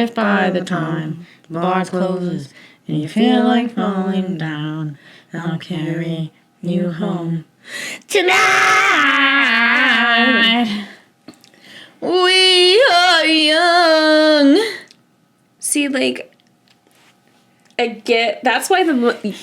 with by the time the bar closes and you feel like falling down. I'll carry you home tonight. We are young. See, like, I get, that's why the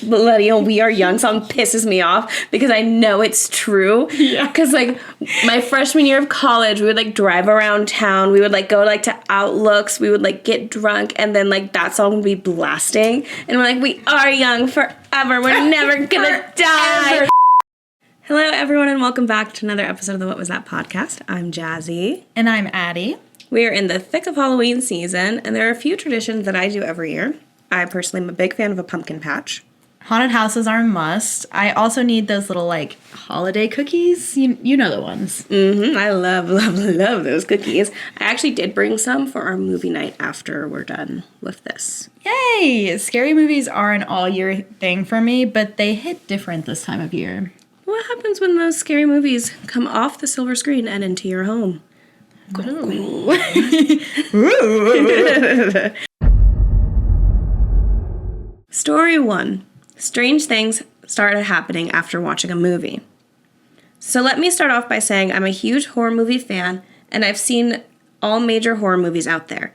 millennial We Are Young song pisses me off, because I know it's true. Yeah. Because, like, my freshman year of college, we would, like, drive around town. We would, like, go, like, to Outlooks. We would, like, get drunk, and then, like, that song would be blasting. And we're like, we are young forever. We're never gonna die. Hello, everyone, and welcome back to another episode of the What Was That podcast. I'm Jazzy. And I'm Addi. We are in the thick of Halloween season, and there are a few traditions that I do every year. I personally am a big fan of a pumpkin patch. Haunted houses are a must. I also need those little, like, holiday cookies. You know the ones. Mm-hmm. I love those cookies. I actually did bring some for our movie night after we're done with this. Yay! Scary movies are an all-year thing for me, but they hit different this time of year. What happens when those scary movies come off the silver screen and into your home? Ooh. Story 1. Strange things started happening after watching a movie. So let me start off by saying I'm a huge horror movie fan, and I've seen all major horror movies out there.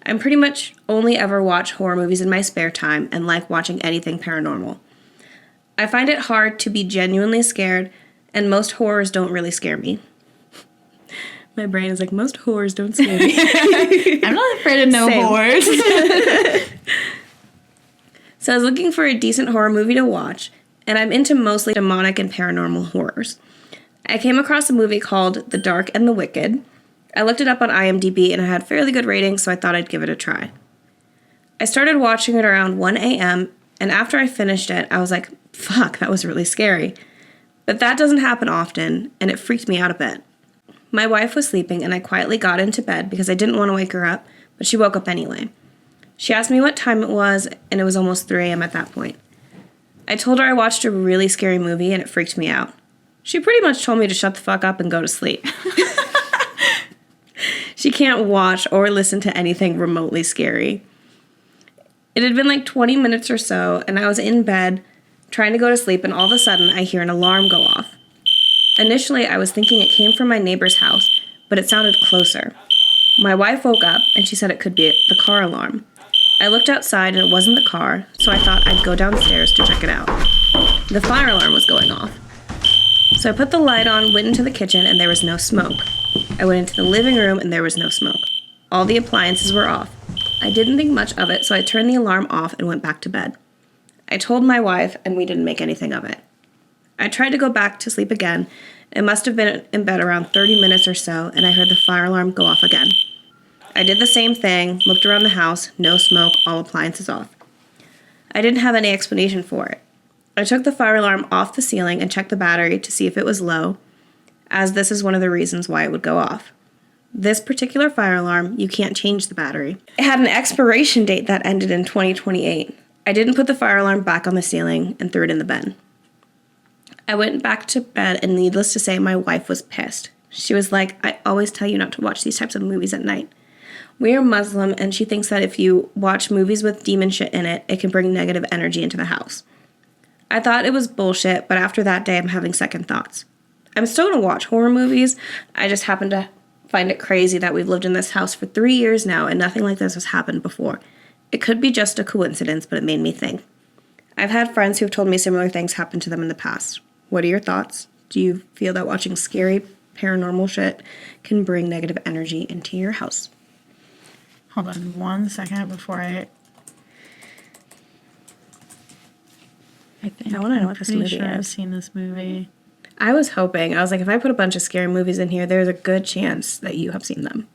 I'm pretty much only ever watch horror movies in my spare time and like watching anything paranormal. I find it hard to be genuinely scared, and most horrors don't really scare me. My brain is like, most horrors don't scare me. I'm not afraid of no horrors. So I was looking for a decent horror movie to watch, and I'm into mostly demonic and paranormal horrors. I came across a movie called The Dark and the Wicked. I looked it up on IMDb, and it had fairly good ratings, so I thought I'd give it a try. I started watching it around 1 a.m., and after I finished it, I was like, fuck, that was really scary. But that doesn't happen often, and it freaked me out a bit. My wife was sleeping, and I quietly got into bed because I didn't want to wake her up, but she woke up anyway. She asked me what time it was, and it was almost 3 a.m. at that point. I told her I watched a really scary movie, and it freaked me out. She pretty much told me to shut the fuck up and go to sleep. She can't watch or listen to anything remotely scary. It had been like 20 minutes or so, and I was in bed trying to go to sleep, and all of a sudden I hear an alarm go off. Initially, I was thinking it came from my neighbor's house, but it sounded closer. My wife woke up, and she said it could be the car alarm. I looked outside, and it wasn't the car, so I thought I'd go downstairs to check it out. The fire alarm was going off. So I put the light on, went into the kitchen, and there was no smoke. I went into the living room, and there was no smoke. All the appliances were off. I didn't think much of it, so I turned the alarm off and went back to bed. I told my wife, and we didn't make anything of it. I tried to go back to sleep again. It must have been in bed around 30 minutes or so, and I heard the fire alarm go off again. I did the same thing, looked around the house, no smoke, all appliances off. I didn't have any explanation for it. I took the fire alarm off the ceiling and checked the battery to see if it was low, as this is one of the reasons why it would go off. This particular fire alarm, you can't change the battery. It had an expiration date that ended in 2028. I didn't put the fire alarm back on the ceiling and threw it in the bin. I went back to bed, and needless to say, my wife was pissed. She was like, I always tell you not to watch these types of movies at night. We are Muslim, and she thinks that if you watch movies with demon shit in it, it can bring negative energy into the house. I thought it was bullshit, but after that day, I'm having second thoughts. I'm still going to watch horror movies. I just happen to find it crazy that we've lived in this house for 3 years now, and nothing like this has happened before. It could be just a coincidence, but it made me think. I've had friends who have told me similar things happened to them in the past. What are your thoughts? Do you feel that watching scary paranormal shit can bring negative energy into your house? Hold on 1 second before I think I want to know what this movie sure is. I've seen this movie. I was hoping. I was like, if I put a bunch of scary movies in here, there's a good chance that you have seen them.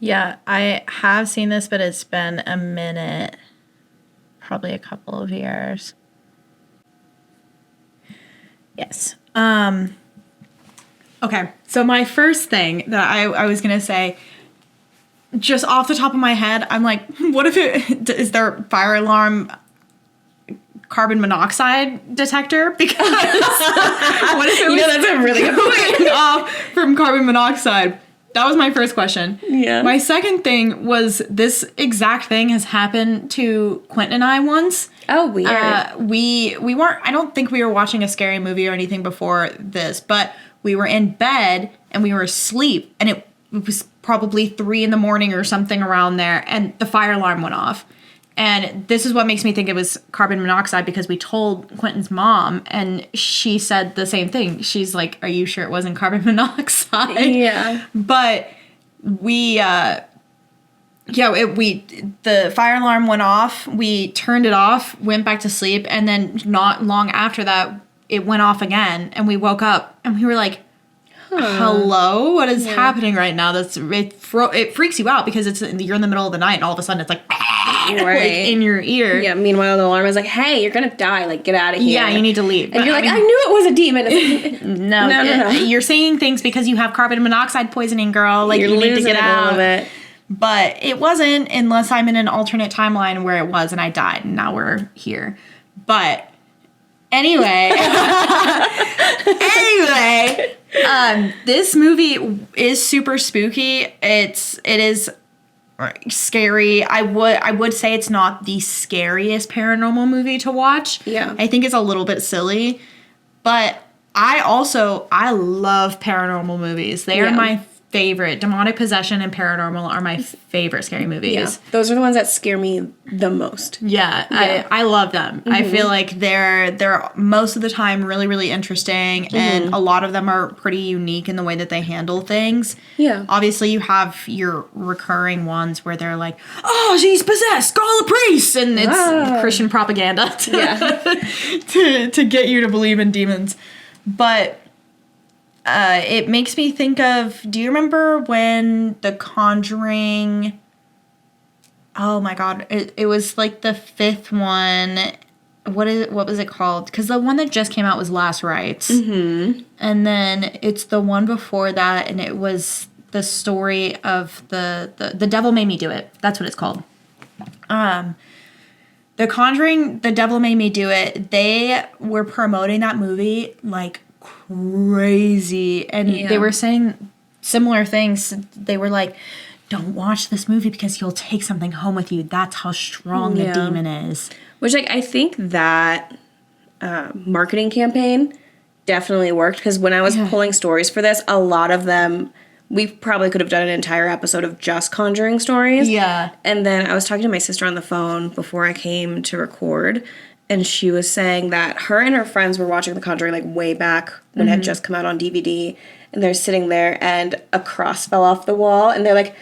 Yeah, I have seen this, but it's been a minute. Probably a couple of years. Yes. Okay, so my first thing that I was going to say, just off the top of my head, I'm like, what if is there fire alarm carbon monoxide detector? Because what if it was that's a really good point. off from carbon monoxide? that was my first question. Yeah. My second thing was this exact thing has happened to Quentin and I once. Oh, weird. We weren't, I don't think we were watching a scary movie or anything before this, but we were in bed and we were asleep, and it was probably 3 a.m. or something around there, and the fire alarm went off. And this is what makes me think it was carbon monoxide, because we told Quentin's mom, and she said the same thing. She's like, "Are you sure it wasn't carbon monoxide?" Yeah. But we, the fire alarm went off. We turned it off, went back to sleep, and then not long after that, it went off again. And we woke up, and we were like, hello, what is happening right now? It freaks you out, because you're in the middle of the night, and all of a sudden it's like, like in your ear. Yeah. Meanwhile, the alarm is like, "Hey, you're gonna die. Like, get out of here. Yeah, you need to leave." And you're like, "I knew it was a demon." It's like, no. You're saying things because you have carbon monoxide poisoning, girl. Like, you need to get out of it. But it wasn't, unless I'm in an alternate timeline where it was and I died, and now we're here. But anyway, this movie is super spooky. It is scary. I would say it's not the scariest paranormal movie to watch. Yeah. I think it's a little bit silly, but I love paranormal movies. They are my favorite. Demonic possession and paranormal are my favorite scary movies. Yeah. Those are the ones that scare me the most. Yeah. I love them. I feel like they're most of the time really, really interesting, and a lot of them are pretty unique in the way that they handle things. Yeah. Obviously, you have your recurring ones where they're like, "Oh, she's possessed, call a priest," and it's Christian propaganda to get you to believe in demons. But it makes me think of, do you remember when The Conjuring, oh my god, it was like the 5th one, what was it called? Because the one that just came out was Last Rites. Mm-hmm. And then it's the one before that, and it was the story of the Devil Made Me Do It. That's what it's called. The Conjuring, The Devil Made Me Do It, they were promoting that movie like crazy, and they were saying similar things. They were like, "Don't watch this movie because you'll take something home with you. That's how strong the demon is." Which, like, I think that marketing campaign definitely worked, because when I was pulling stories for this, a lot of them, we probably could have done an entire episode of just Conjuring stories. Yeah. And then I was talking to my sister on the phone before I came to record, and she was saying that her and her friends were watching The Conjuring, like, way back when it had just come out on DVD, and they're sitting there, and a cross fell off the wall, and they're like,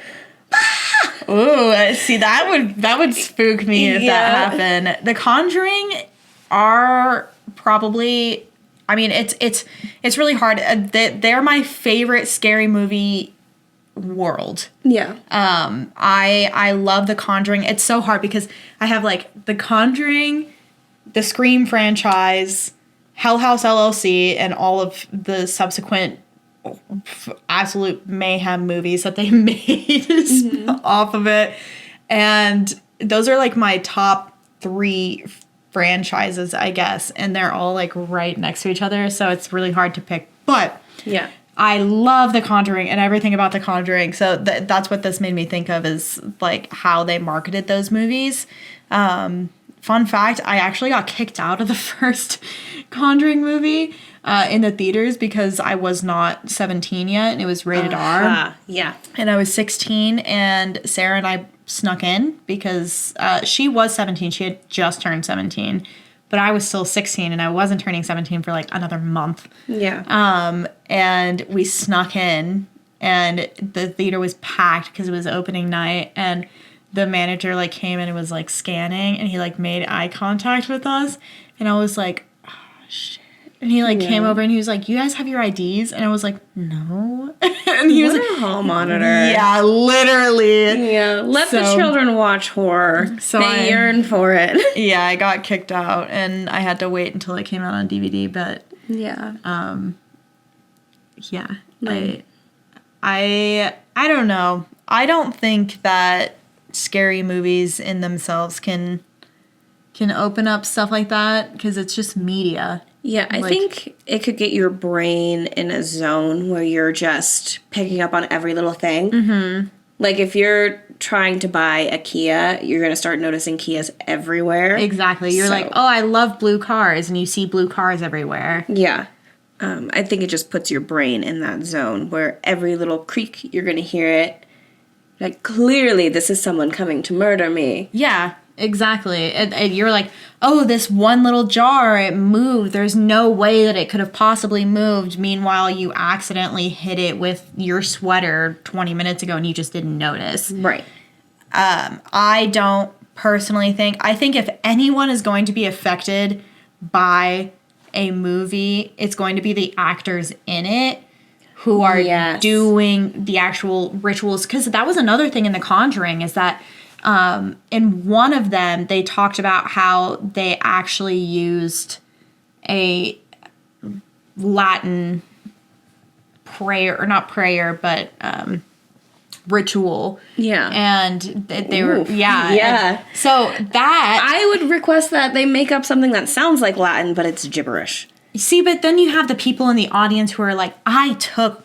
"Ah!" Ooh, see, that would spook me if that happened. The Conjuring are probably, I mean, it's really hard. They're my favorite scary movie world. Yeah. I love The Conjuring. It's so hard because I have like The Conjuring, the Scream franchise, Hell House LLC, and all of the subsequent absolute mayhem movies that they made off of it. And those are like my top 3 franchises, I guess. And they're all like right next to each other. So it's really hard to pick. But yeah, I love The Conjuring and everything about The Conjuring. So that's what this made me think of, is like how they marketed those movies. Fun fact, I actually got kicked out of the first Conjuring movie in the theaters because I was not 17 yet, and it was rated R. Yeah. And I was 16, and Sarah and I snuck in because she was 17. She had just turned 17. But I was still 16, and I wasn't turning 17 for like another month. Yeah. And we snuck in, and the theater was packed because it was opening night, and the manager like came in and was like scanning, and he like made eye contact with us, and I was like, oh shit. And he like came over and he was like, "You guys have your IDs?" And I was like, "No." And he was like, a hall monitor. Yeah, literally. Yeah, let the children watch horror. So they yearn for it. Yeah, I got kicked out, and I had to wait until it came out on DVD. But yeah, I don't know. I don't think that scary movies in themselves can open up stuff like that, because it's just media. Yeah, I think it could get your brain in a zone where you're just picking up on every little thing. Mm-hmm. Like, if you're trying to buy a Kia, you're going to start noticing Kias everywhere. Exactly. You're like, oh, I love blue cars, and you see blue cars everywhere. Yeah. I think it just puts your brain in that zone where every little creak, you're going to hear it. Like, clearly, this is someone coming to murder me. Yeah, exactly. And you're like, oh, this one little jar, it moved. There's no way that it could have possibly moved. Meanwhile, you accidentally hit it with your sweater 20 minutes ago and you just didn't notice. Right. I don't personally I think if anyone is going to be affected by a movie, it's going to be the actors in it who are doing the actual rituals. Because that was another thing in The Conjuring, is that in one of them, they talked about how they actually used a Latin prayer, or not prayer, but ritual. Yeah. And they were, yeah. So that... I would request that they make up something that sounds like Latin, but it's gibberish. See, but then you have the people in the audience who are like, I took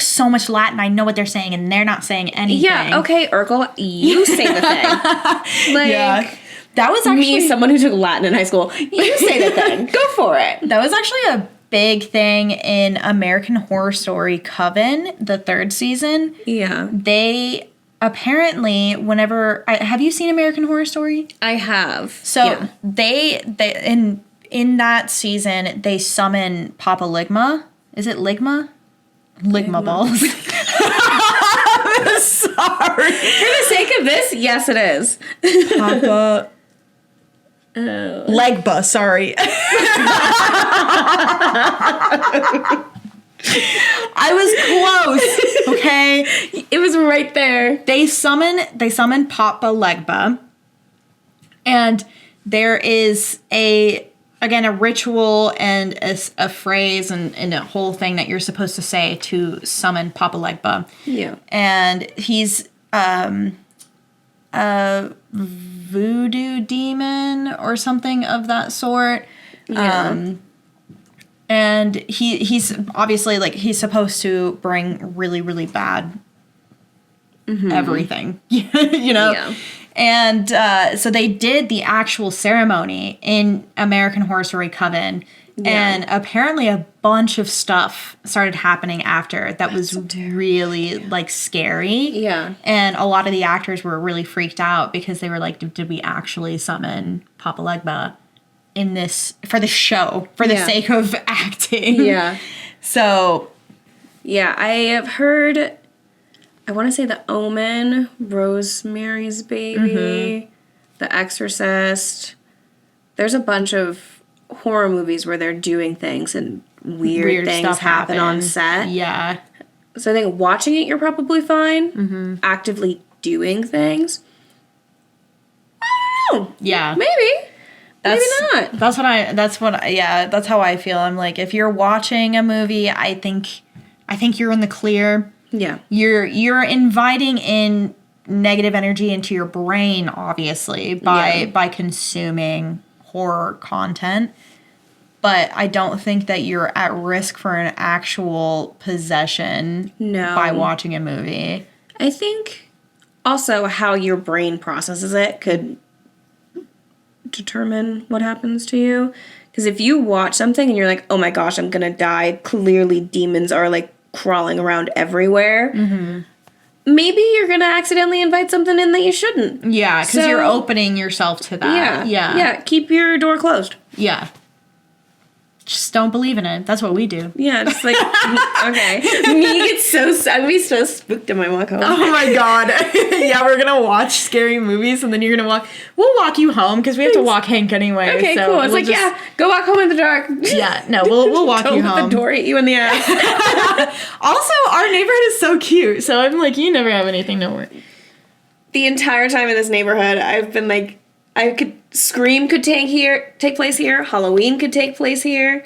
so much Latin, I know what they're saying, and they're not saying anything. Yeah, okay, Urkel, you say the thing. Like, yeah. That was actually... Me, someone who took Latin in high school, you say the thing. Go for it. That was actually a big thing in American Horror Story Coven, the 3rd season. Yeah. They apparently, whenever... have you seen American Horror Story? I have. So, they in that season, they summon Papa Ligma. Is it Ligma? Ligma balls. Sorry. For the sake of this, yes it is. Papa... Legba, sorry. I was close, okay? It was right there. They summon Papa Legba, and there is a ritual and a phrase and a whole thing that you're supposed to say to summon Papa Legba. Yeah. And he's a voodoo demon or something of that sort. Yeah. And he's obviously, like, he's supposed to bring really, really bad everything, you know? Yeah. And so they did the actual ceremony in American Horror Story Coven. Yeah. And apparently a bunch of stuff started happening after that was really, like, scary. Yeah. And a lot of the actors were really freaked out because they were like, did we actually summon Papa Legba in this, for the show, for the sake of acting? Yeah. So. Yeah, I have heard, I want to say The Omen, Rosemary's Baby, The Exorcist. There's a bunch of horror movies where they're doing things and weird things stuff happen on set. Yeah. So I think watching it, you're probably fine. Actively doing things, I don't know. Yeah. Maybe not. That's how I feel. I'm like, if you're watching a movie, I think you're in the clear. Yeah. You're inviting in negative energy into your brain, obviously, by consuming horror content, but I don't think that you're at risk for an actual possession by watching a movie. I think also how your brain processes it could determine what happens to you. Because if you watch something and you're like, oh my gosh, I'm gonna die, clearly demons are like crawling around everywhere, maybe you're gonna accidentally invite something in that you shouldn't. Yeah, because you're opening yourself to that. Yeah, keep your door closed. Yeah. Just don't believe in it. That's what we do. Yeah, just like, okay. I'd be so spooked in my walk home. Oh my god. Yeah, we're gonna watch scary movies and then you're gonna we'll walk you home because we have to walk Hank anyway. Okay, so cool. It's like, go walk home in the dark. Yeah, no, we'll walk you home. Don't let the door hit you in the ass. Also, our neighborhood is so cute, so I'm like, you never have anything to worry. The entire time in this neighborhood, I've been like, Scream could take place here. Halloween could take place here.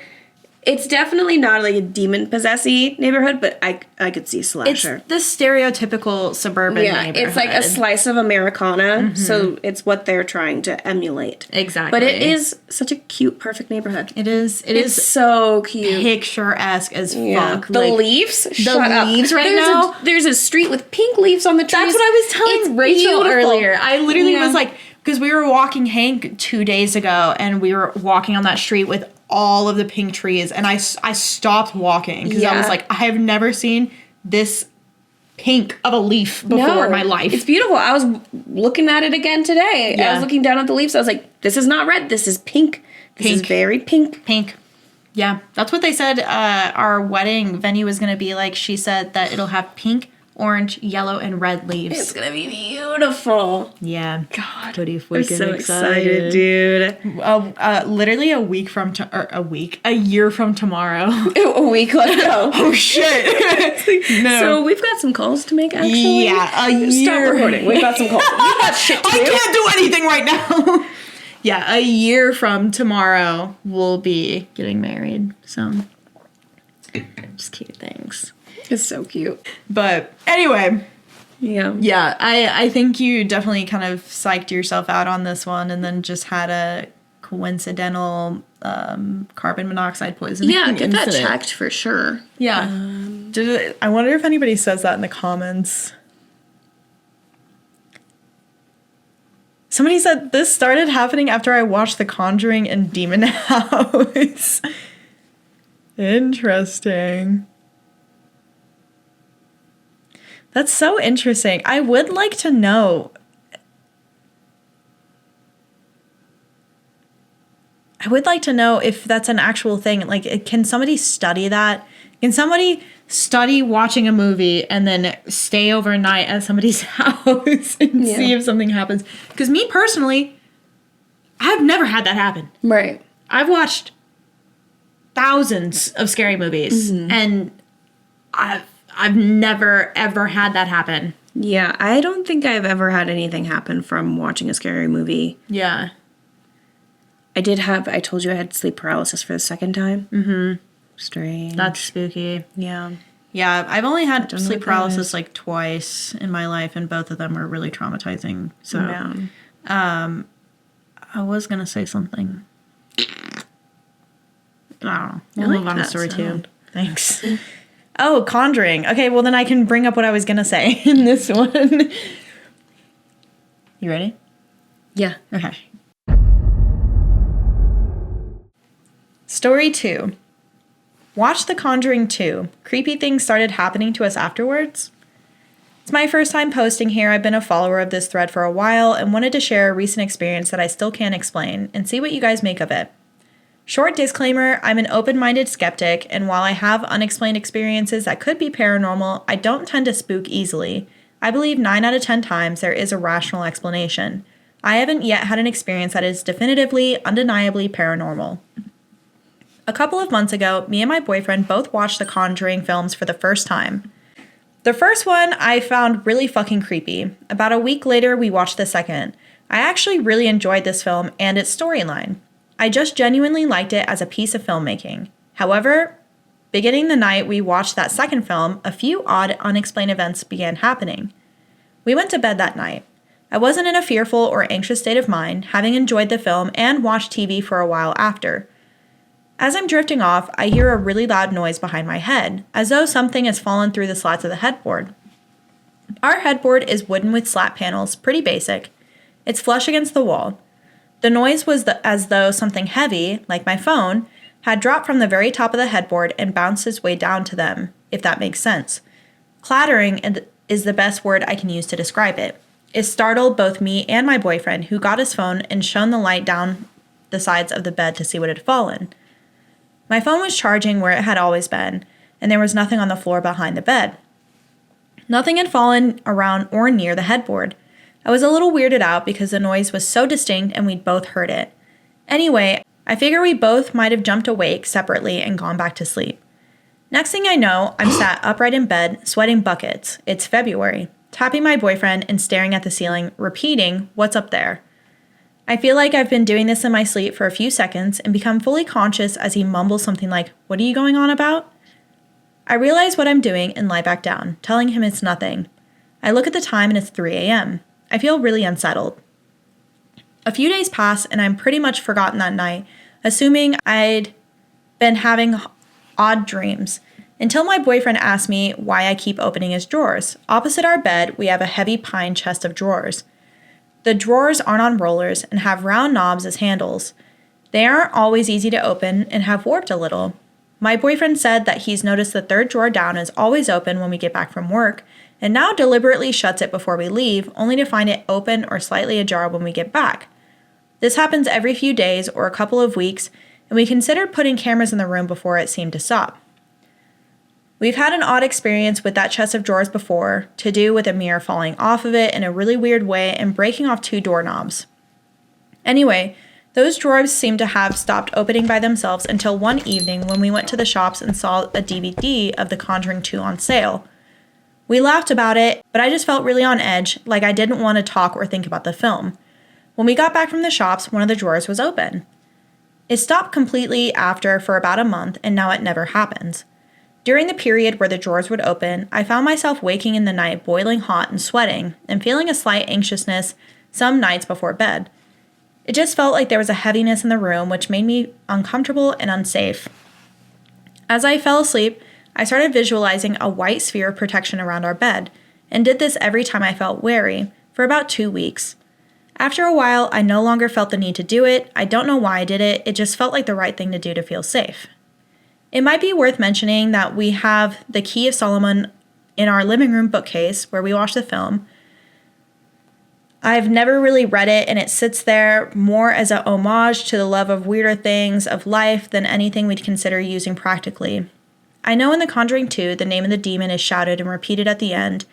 It's definitely not like a demon-possessy neighborhood, but I could see slasher. It's the stereotypical suburban neighborhood. It's like a slice of Americana, so it's what they're trying to emulate. Exactly. But it is such a cute, perfect neighborhood. It is. It's so cute. Picturesque as fuck. The leaves? Shut up. Leaves right now? There's a street with pink leaves on the trees. That's what I was telling Rachel earlier. I literally was like, because we were walking Hank 2 days ago, and we were walking on that street with all of the pink trees, and I stopped walking because I was like, I have never seen this pink of a leaf before in my life. It's beautiful. I was looking at it again today. I was looking down at the leaves. I was like, this is not red. This is pink. This is very pink. Pink. Yeah, that's what they said our wedding venue was going to be like. She said that it'll have pink, orange, yellow, and red leaves. It's gonna be beautiful. Yeah. God, pretty freaking I'm so excited, dude. Literally a year from tomorrow. A week, let's go. Oh shit. No. So we've got some calls to make, actually. Yeah, a year. Stop recording. We've got some calls. We've got shit to do. I can't do anything right now. Yeah, a year from tomorrow we'll be getting married. So just cute things. It's so cute. But anyway, yeah, I think you definitely kind of psyched yourself out on this one, and then just had a coincidental carbon monoxide poisoning. Yeah, get that incident. checked for sure. Yeah. I wonder if anybody says that in the comments. Somebody said this started happening after I watched The Conjuring and Demon House. Interesting. That's so interesting. I would like to know. I would like to know if that's an actual thing. Like, can somebody study that? Can somebody study watching a movie and then stay overnight at somebody's house and see if something happens? Because me personally, I've never had that happen. Right. I've watched thousands of scary movies, and I've never, ever had that happen. Yeah, I don't think I've ever had anything happen from watching a scary movie. Yeah. I told you I had sleep paralysis for the second time. Mm-hmm. Strange. That's spooky. Yeah. Yeah, I've only had sleep paralysis like twice in my life, and both of them were really traumatizing. So, I was going to say something. I don't know. We'll move on to story 2. Thanks. Oh, Conjuring. Okay, well then I can bring up what I was going to say in this one. You ready? Yeah. Okay. Story 2. Watch The Conjuring 2. Creepy things started happening to us afterwards. It's my first time posting here. I've been a follower of this thread for a while and wanted to share a recent experience that I still can't explain and see what you guys make of it. Short disclaimer, I'm an open-minded skeptic, and while I have unexplained experiences that could be paranormal, I don't tend to spook easily. I believe 9 out of 10 times there is a rational explanation. I haven't yet had an experience that is definitively, undeniably paranormal. A couple of months ago, me and my boyfriend both watched the Conjuring films for the first time. The first one I found really fucking creepy. About a week later, we watched the second. I actually really enjoyed this film and its storyline. I just genuinely liked it as a piece of filmmaking. However, beginning the night we watched that second film, a few odd, unexplained events began happening. We went to bed that night. I wasn't in a fearful or anxious state of mind, having enjoyed the film and watched TV for a while after. As I'm drifting off, I hear a really loud noise behind my head, as though something has fallen through the slats of the headboard. Our headboard is wooden with slat panels, pretty basic. It's flush against the wall. The noise was as though something heavy, like my phone, had dropped from the very top of the headboard and bounced its way down to them, if that makes sense. Clattering is the best word I can use to describe it. It startled both me and my boyfriend, who got his phone and shone the light down the sides of the bed to see what had fallen. My phone was charging where it had always been, and there was nothing on the floor behind the bed. Nothing had fallen around or near the headboard. I was a little weirded out because the noise was so distinct and we'd both heard it. Anyway, I figure we both might have jumped awake separately and gone back to sleep. Next thing I know, I'm sat upright in bed, sweating buckets. It's February, tapping my boyfriend and staring at the ceiling, repeating, "What's up there?" I feel like I've been doing this in my sleep for a few seconds and become fully conscious as he mumbles something like, "What are you going on about?" I realize what I'm doing and lie back down, telling him it's nothing. I look at the time and it's 3 a.m. I feel really unsettled. A few days pass and I'm pretty much forgotten that night, assuming I'd been having odd dreams, until my boyfriend asked me why I keep opening his drawers. Opposite our bed, we have a heavy pine chest of drawers. The drawers aren't on rollers and have round knobs as handles. They aren't always easy to open and have warped a little. My boyfriend said that he's noticed the third drawer down is always open when we get back from work, and now deliberately shuts it before we leave, only to find it open or slightly ajar when we get back. This happens every few days or a couple of weeks, and we considered putting cameras in the room before it seemed to stop. We've had an odd experience with that chest of drawers before, to do with a mirror falling off of it in a really weird way and breaking off 2 doorknobs. Anyway, those drawers seem to have stopped opening by themselves until one evening when we went to the shops and saw a DVD of The Conjuring 2 on sale. We laughed about it, but I just felt really on edge, like I didn't want to talk or think about the film. When we got back from the shops, one of the drawers was open. It stopped completely after for about a month, and now it never happens. During the period where the drawers would open, I found myself waking in the night boiling hot and sweating, and feeling a slight anxiousness some nights before bed. It just felt like there was a heaviness in the room which made me uncomfortable and unsafe. As I fell asleep, I started visualizing a white sphere of protection around our bed, and did this every time I felt wary, for about 2 weeks. After a while, I no longer felt the need to do it. I don't know why I did it, it just felt like the right thing to do to feel safe. It might be worth mentioning that we have the Key of Solomon in our living room bookcase where we watch the film. I've never really read it, and it sits there more as a homage to the love of weirder things of life than anything we'd consider using practically. I know in The Conjuring 2, the name of the demon is shouted and repeated at the end,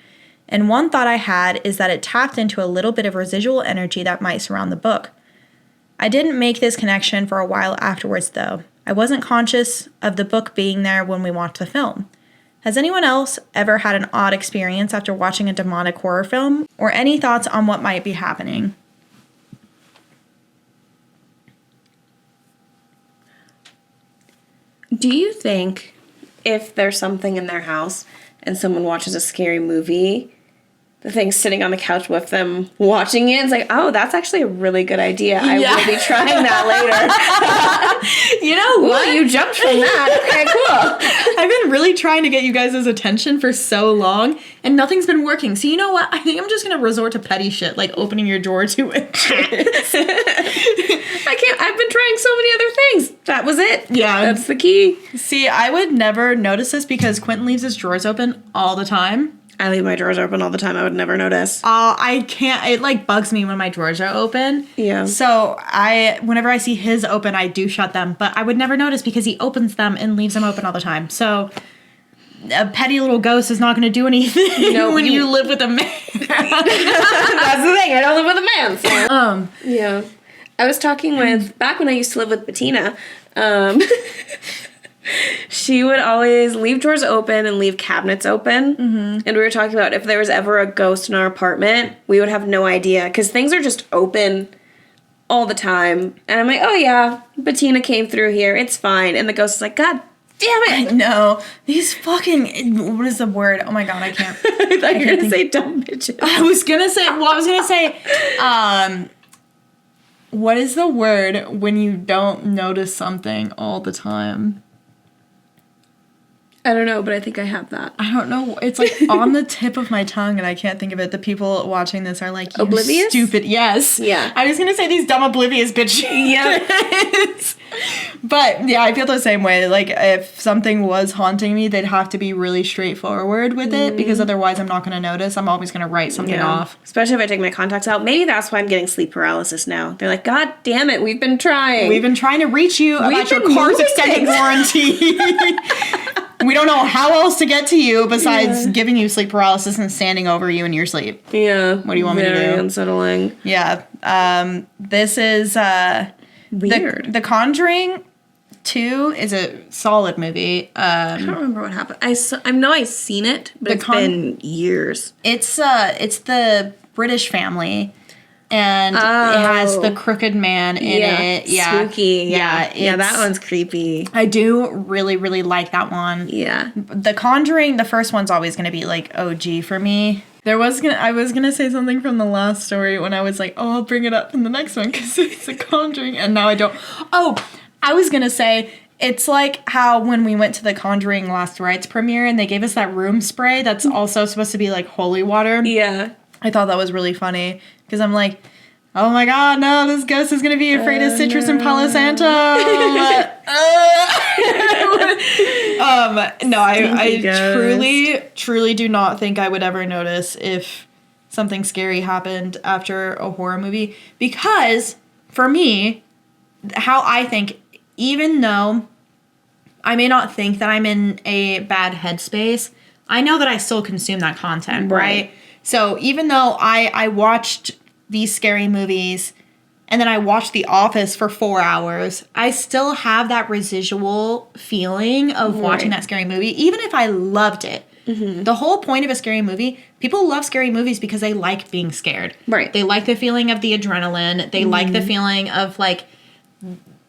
and one thought I had is that it tapped into a little bit of residual energy that might surround the book. I didn't make this connection for a while afterwards, though. I wasn't conscious of the book being there when we watched the film. Has anyone else ever had an odd experience after watching a demonic horror film, or any thoughts on what might be happening? Do you think if there's something in their house and someone watches a scary movie, the thing's sitting on the couch with them watching it, it's like, oh, that's actually a really good idea. I will be trying that later. You know what? Ooh, you jumped from that. Okay, cool. I've been really trying to get you guys' attention for so long, and nothing's been working. So you know what? I think I'm just going to resort to petty shit, like opening your door to it. I can't. I've been trying so many other things. That was it. Yeah. That's the key. See, I would never notice this because Quentin leaves his drawers open all the time. I leave my drawers open all the time. I would never notice. I can't. It like bugs me when my drawers are open. Yeah. So whenever I see his open, I do shut them. But I would never notice because he opens them and leaves them open all the time. So a petty little ghost is not going to do anything when you live with a man. That's the thing. I don't live with a man. So. Yeah. I was talking with, back when I used to live with Bettina, she would always leave drawers open and leave cabinets open. Mm-hmm. And we were talking about if there was ever a ghost in our apartment, we would have no idea. Because things are just open all the time. And I'm like, oh yeah, Bettina came through here. It's fine. And the ghost is like, God damn it. No. These fucking, what is the word? Oh my God, I can't. I thought you were going to say dumb bitches. I was going to say, what is the word when you don't notice something all the time? I don't know, but I think I have that. I don't know. It's like on the tip of my tongue, and I can't think of it. The people watching this are like, you oblivious? Stupid. Yes. Yeah. I was going to say these dumb oblivious bitches. Yeah. But, yeah, I feel the same way. Like, if something was haunting me, they'd have to be really straightforward with it, because otherwise I'm not going to notice. I'm always going to write something off. Especially if I take my contacts out. Maybe that's why I'm getting sleep paralysis now. They're like, God damn it, we've been trying. We've been trying to reach you about your car's extended warranty. We don't know how else to get to you besides giving you sleep paralysis and standing over you in your sleep. Yeah. What do you want me to do? Very unsettling. Yeah. This is weird. The Conjuring 2 is a solid movie. I don't remember what happened. I know I've seen it, but it's been years. It's the British family and it has the crooked man in it. Yeah. Spooky. Yeah. Yeah, that one's creepy. I do really, really like that one. Yeah. The Conjuring, the first one's always going to be like OG for me. I was gonna say something from the last story when I was like, oh, I'll bring it up in the next one because it's a Conjuring, and now I don't. Oh, I was gonna say, it's like how when we went to the Conjuring Last Rites premiere and they gave us that room spray that's also supposed to be like holy water. Yeah. I thought that was really funny because I'm like, oh my god, no, this ghost is gonna be afraid of citrus and Palo Santo. No, I truly do not think I would ever notice if something scary happened after a horror movie, because for me, how I think, even though I may not think that I'm in a bad headspace, I know that I still consume that content, right? So even though I watched these scary movies and then I watched The Office for 4 hours, I still have that residual feeling of watching that scary movie, even if I loved it. Mm-hmm. The whole point of a scary movie, people love scary movies because they like being scared. Right. They like the feeling of the adrenaline. They like the feeling of, like,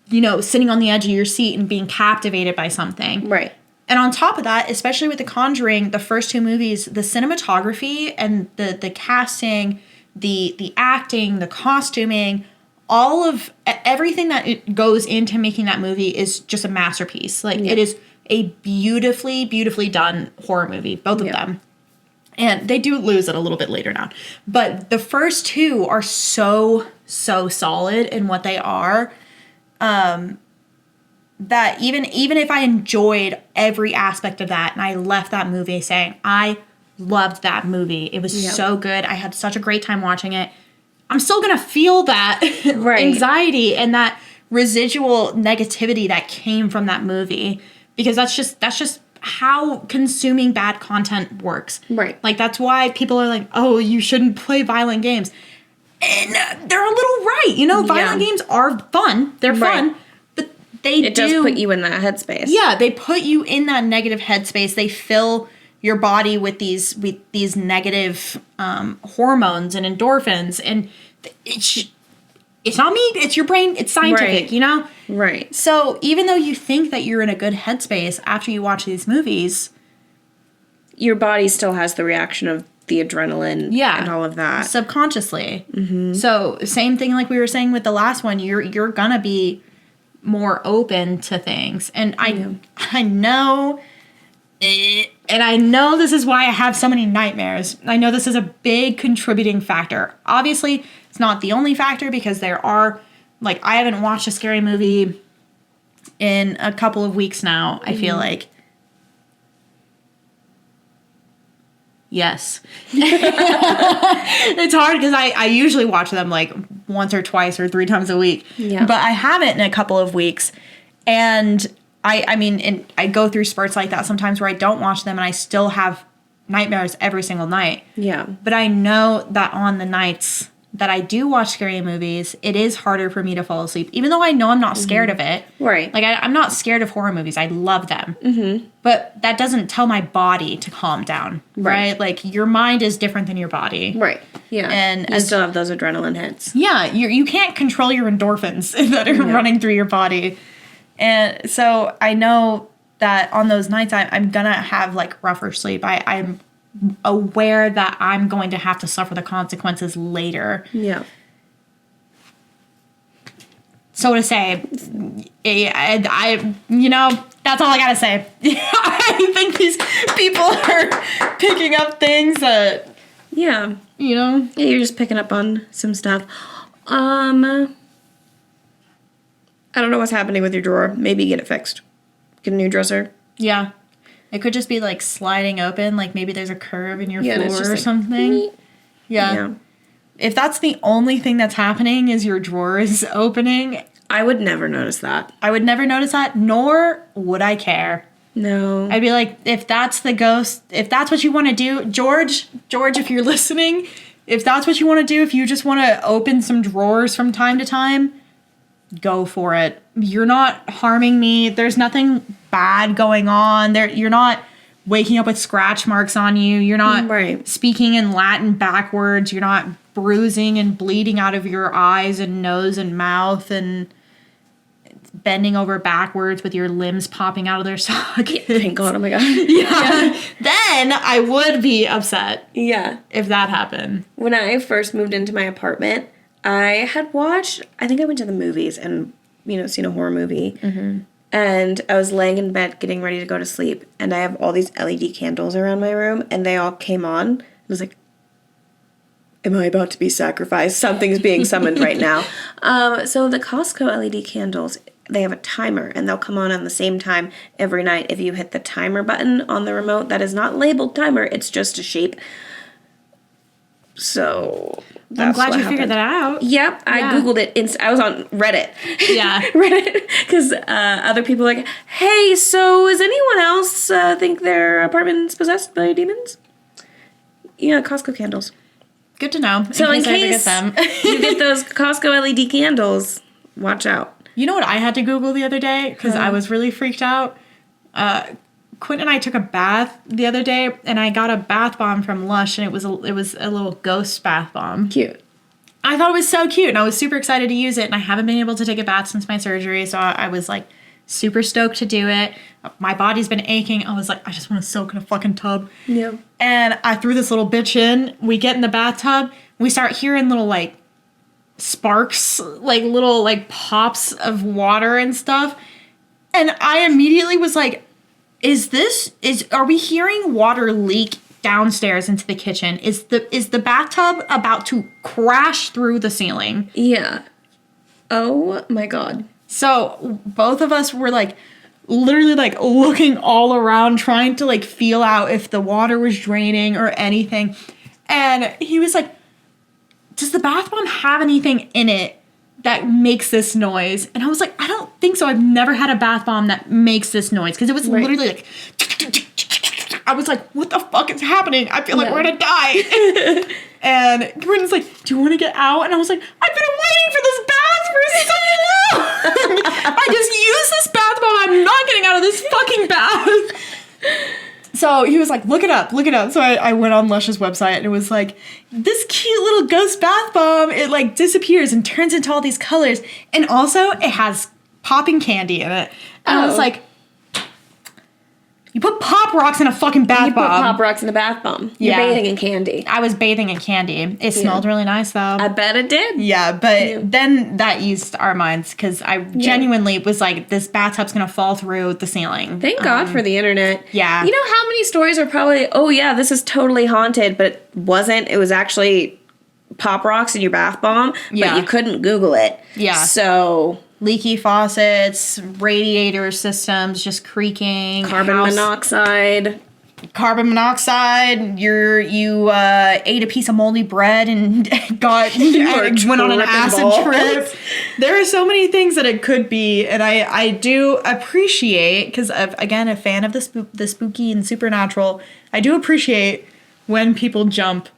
you know, sitting on the edge of your seat and being captivated by something. Right. And on top of that, especially with The Conjuring, the first 2 movies, the cinematography and the casting, the acting, the costuming, all of everything that it goes into making that movie is just a masterpiece. Like, it is a beautifully, beautifully done horror movie, both of them. And they do lose it a little bit later now. But the first 2 are so, so solid in what they are. That even if I enjoyed every aspect of that and I left that movie saying, I loved that movie, it was so good, I had such a great time watching it, I'm still gonna feel that anxiety and that residual negativity that came from that movie, because that's just how consuming bad content works. Right. Like, that's why people are like, oh, you shouldn't play violent games. And they're a little right. You know, violent games are fun. They're fun. But it does put you in that headspace. Yeah, they put you in that negative headspace. They fill your body with these negative hormones and endorphins. And it's not me. It's your brain. It's scientific, you know? Right. So even though you think that you're in a good headspace after you watch these movies, your body still has the reaction of the adrenaline and all of that. Subconsciously. Mm-hmm. So same thing like we were saying with the last one, you're gonna be more open to things. And I know, and I know this is why I have so many nightmares. I know this is a big contributing factor. Obviously, it's not the only factor, because there are, like, I haven't watched a scary movie in a couple of weeks now, I feel like. Yes. It's hard because I usually watch them like once or twice or 3 times a week. Yeah. But I haven't in a couple of weeks. And I mean, and I go through spurts like that sometimes where I don't watch them and I still have nightmares every single night. Yeah. But I know that on the nights that I do watch scary movies, it is harder for me to fall asleep, even though I know I'm not scared of it. Right. Like, I'm not scared of horror movies. I love them. Mm-hmm. But that doesn't tell my body to calm down. Right. Like, your mind is different than your body. Right. Yeah. And you still have those adrenaline hits. Yeah. You can't control your endorphins that are running through your body. And so I know that on those nights I'm going to have, like, rougher sleep. I'm aware that I'm going to have to suffer the consequences later. Yeah. So to say, I you know, that's all I gotta say. I think these people are picking up things that, you know, you're just picking up on some stuff. I don't know what's happening with your drawer. Maybe get it fixed. Get a new dresser. Yeah. It could just be, like, sliding open. Like, maybe there's a curve in your floor or something. Yeah. If that's the only thing that's happening is your drawer is opening, I would never notice that. I would never notice that, nor would I care. No. I'd be like, if that's the ghost, if that's what you want to do, George, if you're listening, if that's what you want to do, if you just want to open some drawers from time to time, go for it. You're not harming me. There's nothing bad going on. You're not waking up with scratch marks on you. You're not speaking in Latin backwards. You're not bruising and bleeding out of your eyes and nose and mouth and bending over backwards with your limbs popping out of their sockets. Thank God. Oh my God. Yeah. Then I would be upset. Yeah. If that happened. When I first moved into my apartment, I had watched, I think I went to the movies and, seen a horror movie. Mm-hmm. And I was laying in bed getting ready to go to sleep. And I have all these LED candles around my room. And they all came on. I was like, am I about to be sacrificed? Something's being summoned right now. So the Costco LED candles, they have a timer, and they'll come on the same time every night. If you hit the timer button on the remote, that is not labeled timer, it's just a shape. So I'm glad you figured that out. Yep, I Googled it. I was on Reddit. Yeah. Reddit, because other people are like, hey, so does anyone else think their apartment's possessed by demons? Yeah, Costco candles. Good to know. So in case I forget them. You get those Costco LED candles, watch out. You know what I had to Google the other day? Because I was really freaked out. Quinn and I took a bath the other day, and I got a bath bomb from Lush, and it was a little ghost bath bomb. Cute. I thought it was so cute, and I was super excited to use it, and I haven't been able to take a bath since my surgery, so I was, like, super stoked to do it. My body's been aching. I was like, I just want to soak in a fucking tub. Yeah. And I threw this little bitch in. We get in the bathtub. We start hearing little, like, sparks, like little like pops of water and stuff, and I immediately was like, are we hearing water leak downstairs into the kitchen? Is the bathtub about to crash through the ceiling? Yeah. Oh my God. So both of us were like literally like looking all around trying to like feel out if the water was draining or anything, and he was like, does the bath bomb have anything in it that makes this noise? And I was like, I don't think so. I've never had a bath bomb that makes this noise. Because it was literally like, I was like, what the fuck is happening? I feel like we're going to die. And Britain's like, do you want to get out? And I was like, I've been waiting for this bath for so long. I just used this bath bomb. I'm not getting out of this fucking bath. So he was like, look it up. So I went on Lush's website, and it was like, this cute little ghost bath bomb, it like disappears and turns into all these colors. And also it has popping candy in it. And I was like, you put Pop Rocks in a fucking bath bomb. You put Pop Rocks in a bath bomb. You're bathing in candy. I was bathing in candy. It smelled really nice, though. I bet it did. Yeah, but then that eased our minds, because I genuinely was like, this bathtub's going to fall through the ceiling. Thank God for the internet. Yeah. You know how many stories are probably, oh yeah, this is totally haunted, but it wasn't. It was actually Pop Rocks in your bath bomb, but you couldn't Google it. Yeah. So... leaky faucets, radiator systems just creaking, carbon monoxide. You ate a piece of moldy bread and went on an acid trip. There are so many things that it could be, and I do appreciate, because again, a fan of the spooky and supernatural, I do appreciate when people jump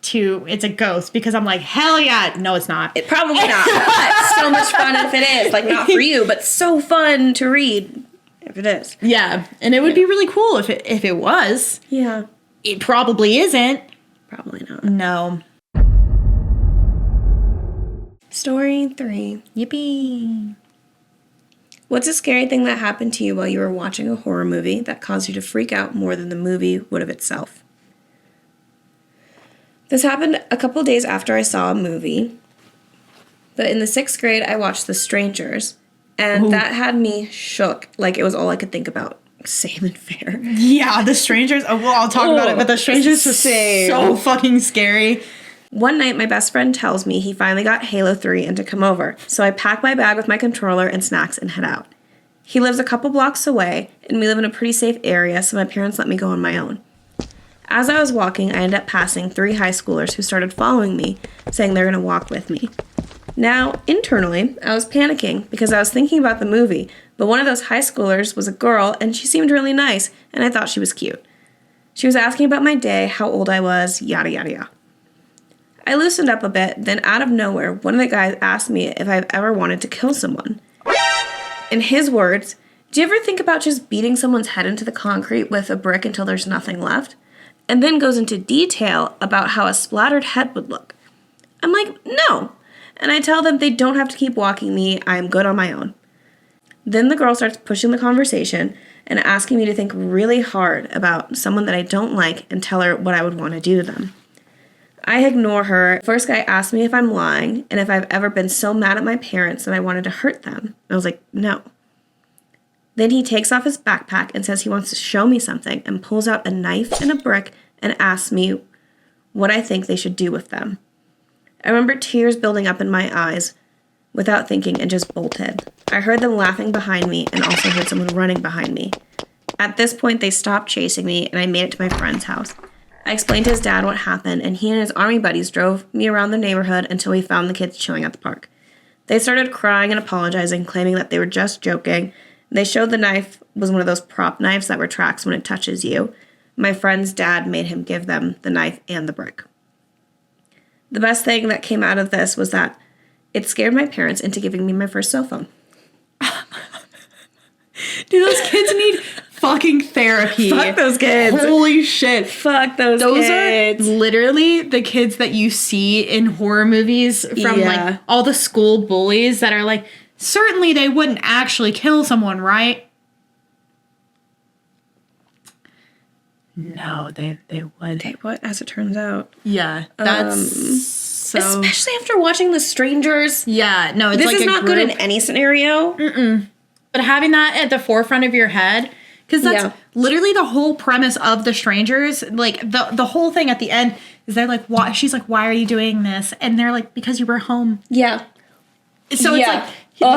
to it's a ghost, because I'm like, hell yeah. No, it's not. It probably not. But so much fun if it is. Like, not for you, but so fun to read if it is. Yeah. And it would be really cool if it was. Yeah. It probably isn't. Probably not. No. Story 3. Yippee. What's a scary thing that happened to you while you were watching a horror movie that caused you to freak out more than the movie would have itself? This happened a couple days after I saw a movie, but in the 6th grade, I watched The Strangers, and that had me shook. Like, it was all I could think about. Same and fair. Yeah, The Strangers. Oh, well, I'll talk about it, but The Strangers was so fucking scary. One night, my best friend tells me he finally got Halo 3 and to come over, so I pack my bag with my controller and snacks and head out. He lives a couple blocks away, and we live in a pretty safe area, so my parents let me go on my own. As I was walking, I ended up passing 3 high schoolers who started following me, saying they're going to walk with me. Now, internally, I was panicking because I was thinking about the movie, but one of those high schoolers was a girl, and she seemed really nice, and I thought she was cute. She was asking about my day, how old I was, yada yada yada. I loosened up a bit, then out of nowhere, one of the guys asked me if I've ever wanted to kill someone. In his words, do you ever think about just beating someone's head into the concrete with a brick until there's nothing left? And then goes into detail about how a splattered head would look. I'm like, no. And I tell them they don't have to keep walking me. I am good on my own. Then the girl starts pushing the conversation and asking me to think really hard about someone that I don't like and tell her what I would want to do to them. I ignore her. First guy asked me if I'm lying and if I've ever been so mad at my parents that I wanted to hurt them. I was like, no. Then he takes off his backpack and says he wants to show me something and pulls out a knife and a brick and asks me what I think they should do with them. I remember tears building up in my eyes without thinking and just bolted. I heard them laughing behind me and also heard someone running behind me. At this point, they stopped chasing me and I made it to my friend's house. I explained to his dad what happened, and he and his army buddies drove me around the neighborhood until we found the kids chilling at the park. They started crying and apologizing, claiming that they were just joking. They showed the knife was one of those prop knives that retracts when it touches you. My friend's dad made him give them the knife and the brick. The best thing that came out of this was that it scared my parents into giving me my first cell phone. Do those kids need fucking therapy? Fuck those kids. Holy shit. Fuck those kids. Those are literally the kids that you see in horror movies from like all the school bullies that are like, certainly they wouldn't actually kill someone, right? No, they would. They would, as it turns out. Yeah, that's so... Especially after watching The Strangers. Yeah, no, it's this like is not good in any scenario. But having that at the forefront of your head, because that's literally the whole premise of The Strangers. Like, the whole thing at the end is they're like, why? She's like, why are you doing this? And they're like, because you were home. Yeah. So it's like,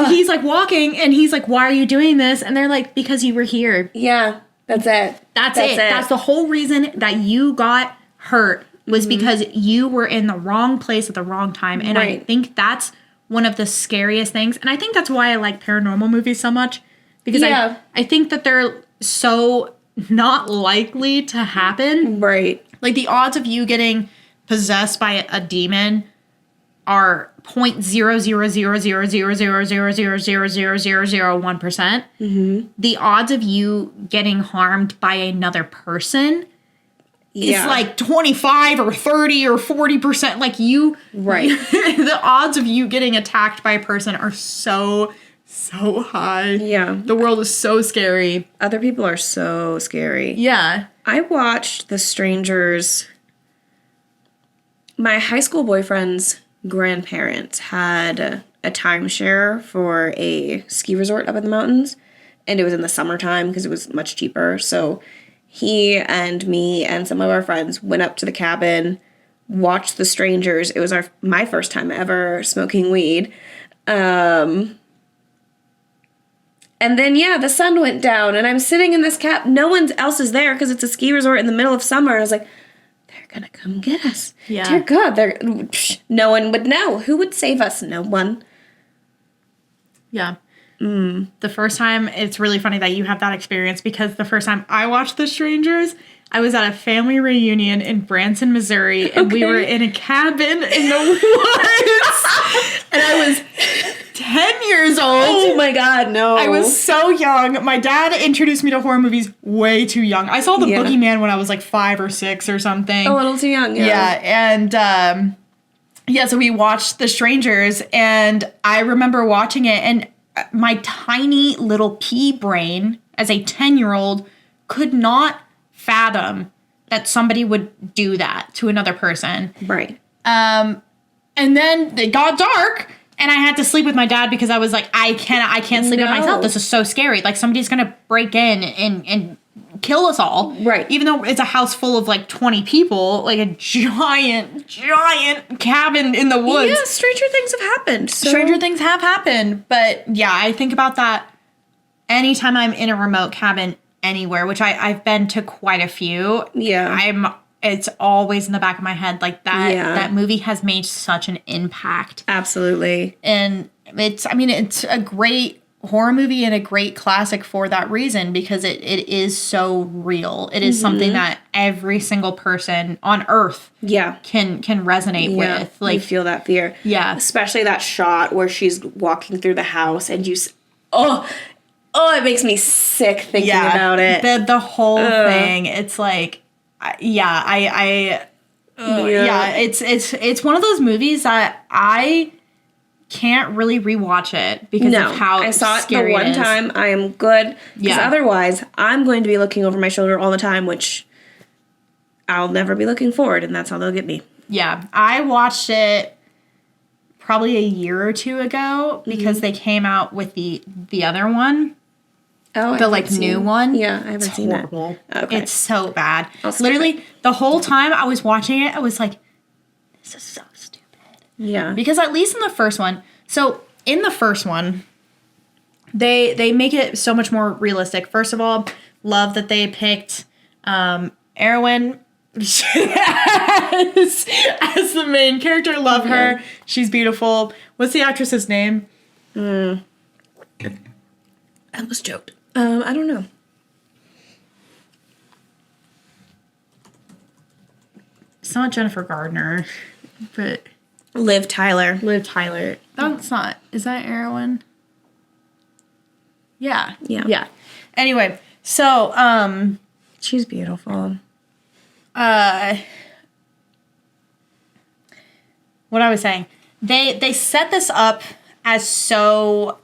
he's like walking, and he's like, why are you doing this? And they're like, because you were here. Yeah, that's it. That's it. That's the whole reason that you got hurt was because you were in the wrong place at the wrong time. And I think that's one of the scariest things. And I think that's why I like paranormal movies so much. Because I think that they're so not likely to happen. Right. Like, the odds of you getting possessed by a demon are 0.0000000000001%. The odds of you getting harmed by another person is like 25 or 30 or 40%. Like, you... Right. The odds of you getting attacked by a person are so high. Yeah. The world is so scary. Other people are so scary. Yeah. I watched The Strangers. My high school boyfriend's grandparents had a timeshare for a ski resort up in the mountains, and it was in the summertime because it was much cheaper. So he and me and some of our friends went up to the cabin, watched The Strangers. It was my first time ever smoking weed. And then, the sun went down, and I'm sitting in this cabin. No one else is there because it's a ski resort in the middle of summer. And I was like, they're going to come get us. Yeah. Dear God, no one would know. Who would save us? No one. Yeah. The first time, it's really funny that you have that experience, because the first time I watched The Strangers, I was at a family reunion in Branson, Missouri, and we were in a cabin in the woods. And I was 10 years old. Oh my God, no. I was so young. My dad introduced me to horror movies way too young. I saw The Boogeyman when I was like 5 or 6 or something. A little too young, Yeah, and so we watched The Strangers, and I remember watching it, and my tiny little pea brain as a 10-year-old could not fathom that somebody would do that to another person. Right. And then it got dark, and I had to sleep with my dad because I was like, I can't sleep with myself. This is so scary. Like, somebody's gonna break in and kill us all. Right. Even though it's a house full of like 20 people, like a giant cabin in the woods. Yeah, stranger things have happened. Stranger things have happened. But yeah, I think about that anytime I'm in a remote cabin anywhere, which I've been to quite a few. Yeah. It's always in the back of my head, like that. Yeah. That movie has made such an impact. Absolutely. And it's a great horror movie and a great classic for that reason, because it is so real. It is something that every single person on Earth can resonate with. Like, you feel that fear. Yeah. Especially that shot where she's walking through the house and it makes me sick thinking about it. The whole thing. It's like, I Yeah, it's one of those movies that I can't really rewatch it because of how I saw it the scary one it is. time. I am good. Because otherwise, I'm going to be looking over my shoulder all the time, which I'll never be looking forward, and that's how they'll get me. Yeah, I watched it probably a year or two ago because they came out with the other one. Oh, the like new one. Yeah, I haven't seen horrible. That. Okay. It's so bad. skip Literally, the whole time I was watching it, I was like, this is so stupid. Yeah. Because at least in the first one, they make it so much more realistic. First of all, love that they picked Erwin as the main character. Love her. She's beautiful. What's the actress's name? I was joked. I don't know. It's not Jennifer Gardner, but Liv Tyler. That's not. Is that Erwin? Yeah. Yeah. Anyway, so She's beautiful. what I was saying, they set this up as so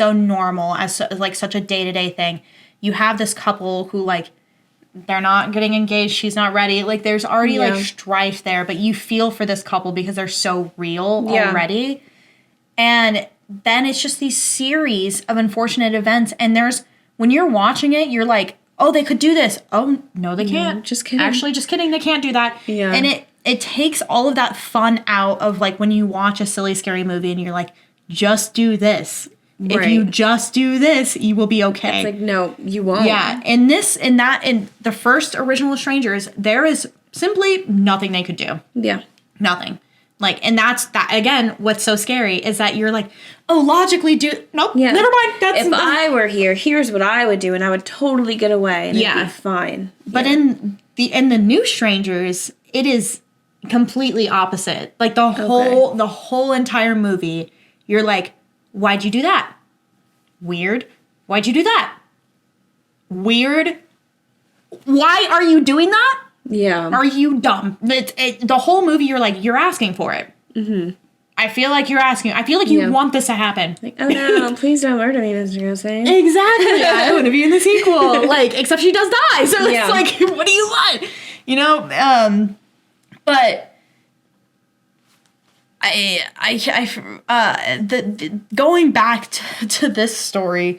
normal, as like such a day-to-day thing. You have this couple who like they're not getting engaged, she's not ready, like there's already like strife there, but you feel for this couple because they're so real already. And then it's just these series of unfortunate events, and there's when you're watching it, you're like, oh, they could do this. Oh no, they can't. Just kidding. Actually, just kidding, they can't do that. Yeah. And it takes all of that fun out of like when you watch a silly scary movie and you're like, just do this. If you just do this, you will be okay. It's like, no, you won't. Yeah. In the first original Strangers, there is simply nothing they could do. Yeah. Nothing. Like, and that's that again, what's so scary is that you're like, oh, logically never mind. If I were here, here's what I would do, and I would totally get away and it'd be fine. But in the new Strangers, it is completely opposite. Like the whole entire movie, you're like, why'd you do that? Weird. Why'd you do that? Weird. Why are you doing that? Yeah. Are you dumb? The whole movie, you're like, you're asking for it. Mm-hmm. I feel like you're asking. I feel like you want this to happen. Like, oh no, please don't murder me, Mr. Jose. Exactly. I want to be in the sequel. Like, except she does die. So it's like, what do you want? You know? But going back to this story,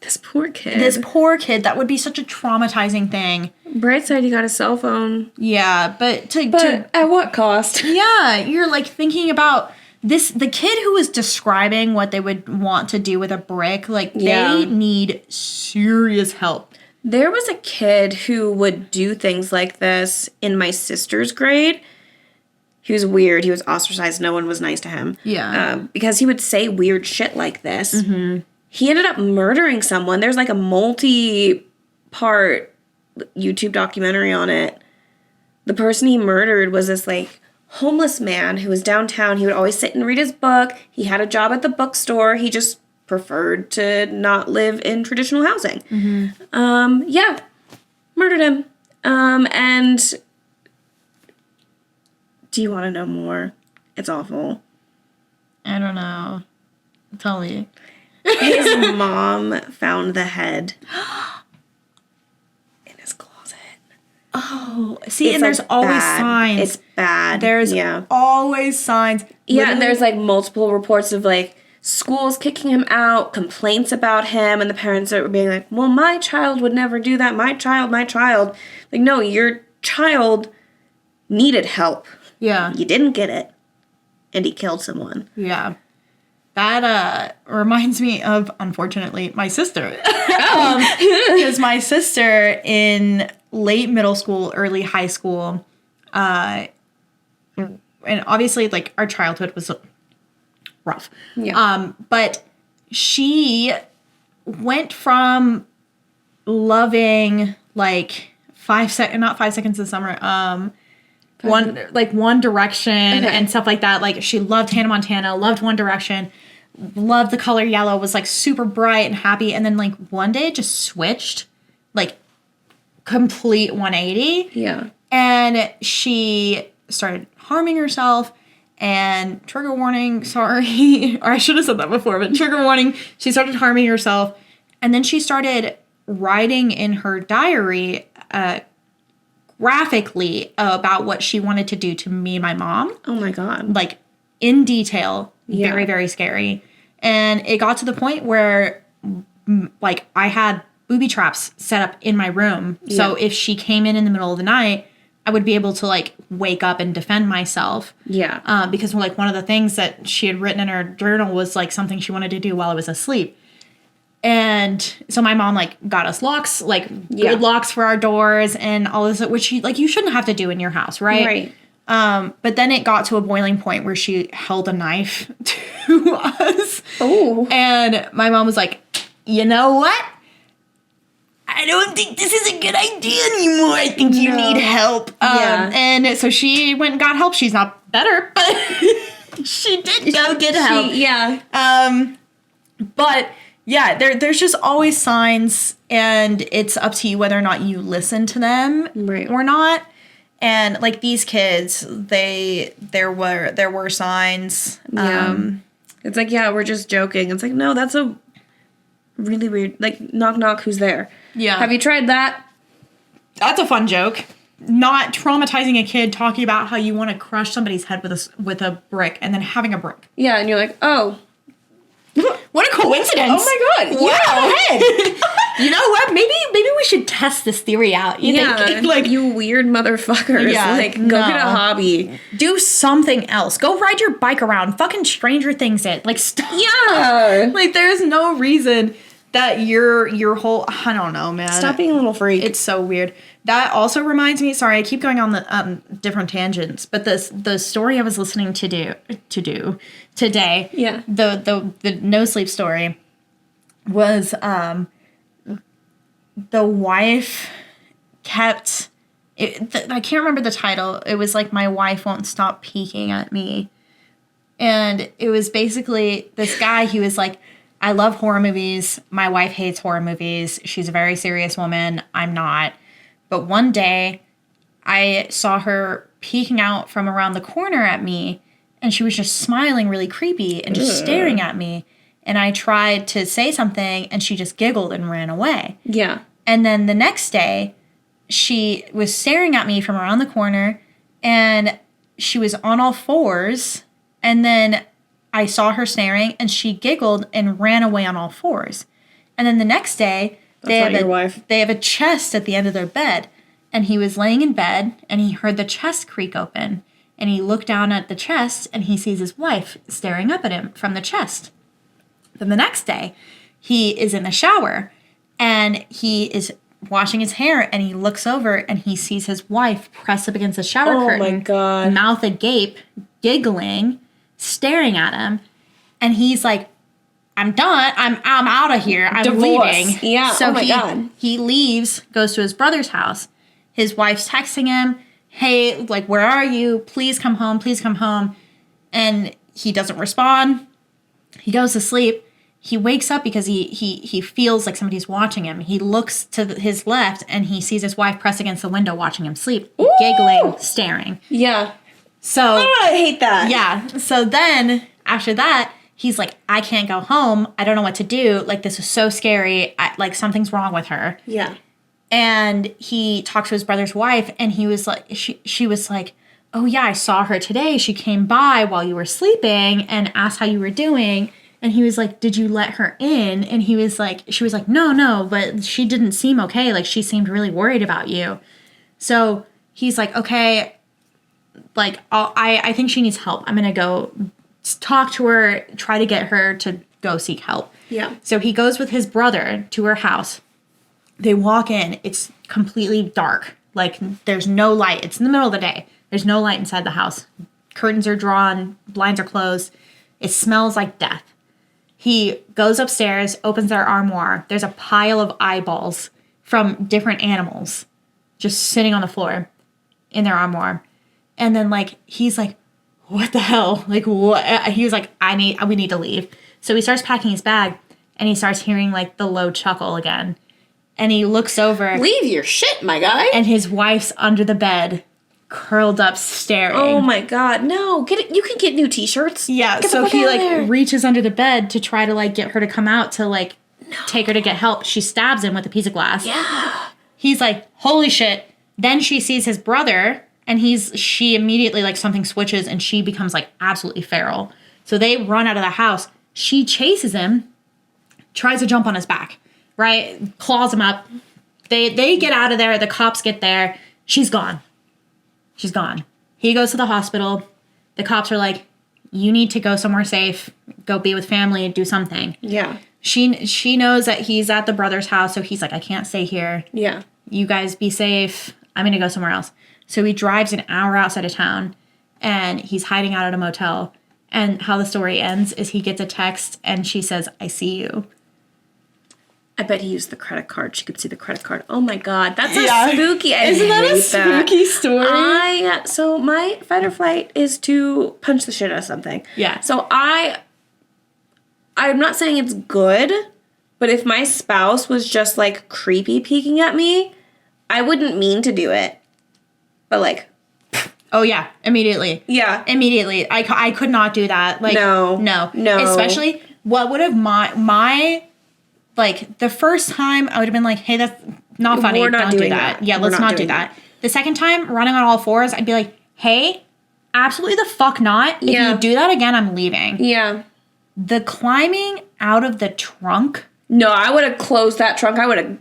this poor kid, that would be such a traumatizing thing. Bright side, you got a cell phone. Yeah, but at what cost? Yeah, you're like thinking about this. The kid who was describing what they would want to do with a brick, like they need serious help. There was a kid who would do things like this in my sister's grade. He was weird. He was ostracized. No one was nice to him. Yeah. Because he would say weird shit like this. Mm-hmm. He ended up murdering someone. There's like a multi-part YouTube documentary on it. The person he murdered was this like homeless man who was downtown. He would always sit and read his book. He had a job at the bookstore. He just preferred to not live in traditional housing. Mm-hmm. Murdered him. And do you want to know more? It's awful. I don't know. Tell me. His mom found the head in his closet. Oh, see, and there's always signs. It's bad. There's always signs. Yeah, and there's like multiple reports of like schools kicking him out, complaints about him, and the parents are being like, well, my child would never do that. My child. Like, no, your child needed help. Yeah. You didn't get it. And he killed someone. Yeah. That reminds me of, unfortunately, my sister. Because my sister in late middle school, early high school, and obviously, like, our childhood was rough. Yeah. But she went from loving, like, not 5 Seconds of Summer, One Direction and stuff like that. Like, she loved Hannah Montana, loved One Direction, loved the color yellow, was like super bright and happy, and then like one day it just switched, like complete 180. Yeah. And she started harming herself. And trigger warning, sorry, or I should have said that before, but trigger warning, she started harming herself. And then she started writing in her diary graphically about what she wanted to do to me and my mom. Oh my God. Like, in detail. Yeah. Very, very scary. And it got to the point where, like, I had booby traps set up in my room. Yeah. So if she came in the middle of the night, I would be able to, like, wake up and defend myself. Yeah. Because, like, one of the things that she had written in her journal was, like, something she wanted to do while I was asleep. And so my mom, like, got us locks, like, good locks for our doors and all this, which, you shouldn't have to do in your house, right? Right. But then it got to a boiling point where she held a knife to us. Oh. And my mom was like, you know what? I don't think this is a good idea anymore. I think you need help. And so she went and got help. She's not better, but she did go get help. But yeah, there's just always signs, and it's up to you whether or not you listen to them or not. And like these kids, there were signs. It's like, yeah, we're just joking. It's like, no, that's a really weird, like, knock knock, who's there? Yeah. Have you tried that? That's a fun joke. Not traumatizing a kid, talking about how you want to crush somebody's head with a brick and then having a brick. Yeah, and you're like, oh. What a coincidence. Oh my God. Wow. You know what? Maybe we should test this theory out. You think? Like, you weird motherfuckers. Yeah, like, go get a hobby. Do something else. Go ride your bike around. Fucking Stranger Things it. Like, stop. Yeah. Like, there's no reason that your whole, I don't know, man. Stop being a little freak. It's so weird. That also reminds me, sorry, I keep going on the different tangents, but the story I was listening to today, the no sleep story was the wife kept I can't remember the title. It was like, My Wife Won't Stop Peeking at Me. And it was basically this guy, he was like, I love horror movies. My wife hates horror movies. She's a very serious woman. I'm not. But one day, I saw her peeking out from around the corner at me, and she was just smiling really creepy and just staring at me. And I tried to say something, and she just giggled and ran away. Yeah. And then the next day, she was staring at me from around the corner, and she was on all fours, and then I saw her staring, and she giggled and ran away on all fours. And then the next day, they have a chest at the end of their bed. And he was laying in bed, and he heard the chest creak open. And he looked down at the chest, and he sees his wife staring up at him from the chest. Then the next day, he is in the shower, and he is washing his hair, and he looks over, and he sees his wife pressed up against the shower curtain. Oh, my God. Mouth agape, giggling, staring at him, and he's like, I'm done. I'm out of here. I'm leaving. Yeah. So God. He leaves, goes to his brother's house. His wife's texting him, hey, like, where are you? Please come home. Please come home. And he doesn't respond. He goes to sleep. He wakes up because he feels like somebody's watching him. He looks to his left, and he sees his wife pressed against the window watching him sleep, giggling, staring. Yeah. So I hate that. Yeah. So then after that, he's like, I can't go home. I don't know what to do. Like, this is so scary. Like, something's wrong with her. Yeah. And he talked to his brother's wife, and he was like, she was like, oh yeah, I saw her today. She came by while you were sleeping and asked how you were doing. And he was like, did you let her in? And he was like, she was like, no, but she didn't seem okay. Like, she seemed really worried about you. So he's like, okay, like, I think she needs help. I'm going to go talk to her, try to get her to go seek help. Yeah. So he goes with his brother to her house. They walk in. It's completely dark. Like, there's no light. It's in the middle of the day. There's no light inside the house. Curtains are drawn. Blinds are closed. It smells like death. He goes upstairs, opens their armoire. There's a pile of eyeballs from different animals just sitting on the floor in their armoire. And then, like, he's like, what the hell? Like, what? He was like, we need to leave. So he starts packing his bag, and he starts hearing, like, the low chuckle again. And he looks over. Leave your shit, my guy. And his wife's under the bed, curled up staring. Oh my God, no. You can get new t-shirts. Yeah, Get the so fuck he out of there. like reaches under the bed to try to like get her to come out to like take her to get help. She stabs him with a piece of glass. Yeah. He's like, holy shit. Then she sees his brother and she immediately like something switches and she becomes like absolutely feral. So they run out of the house. She chases him, tries to jump on his back, right? Claws him up. They get out of there. The cops get there. She's gone. She's gone. He goes to the hospital. The cops are like, you need to go somewhere safe. Go be with family and do something. Yeah. She knows that he's at the brother's house, so he's like, I can't stay here. Yeah. You guys be safe. I'm going to go somewhere else. So he drives an hour outside of town, and he's hiding out at a motel. And how the story ends is he gets a text, and she says, I see you. I bet he used the credit card. She could see the credit card. Oh my God. That's a spooky. Isn't that a spooky story? So my fight or flight is to punch the shit out of something. Yeah. So I'm not saying it's good, but if my spouse was just like creepy peeking at me, I wouldn't mean to do it. But like, oh yeah, immediately. Yeah. Immediately. I could not do that. Like, No. Especially what would have my like the first time I would have been like, hey, that's not funny. We're not Don't do doing that. that. Yeah, We're let's not not do doing that. The second time, running on all fours, I'd be like, hey, absolutely the fuck not. If Yeah. you do that again, I'm leaving. Yeah. The climbing out of the trunk. No, I would have closed that trunk. I would have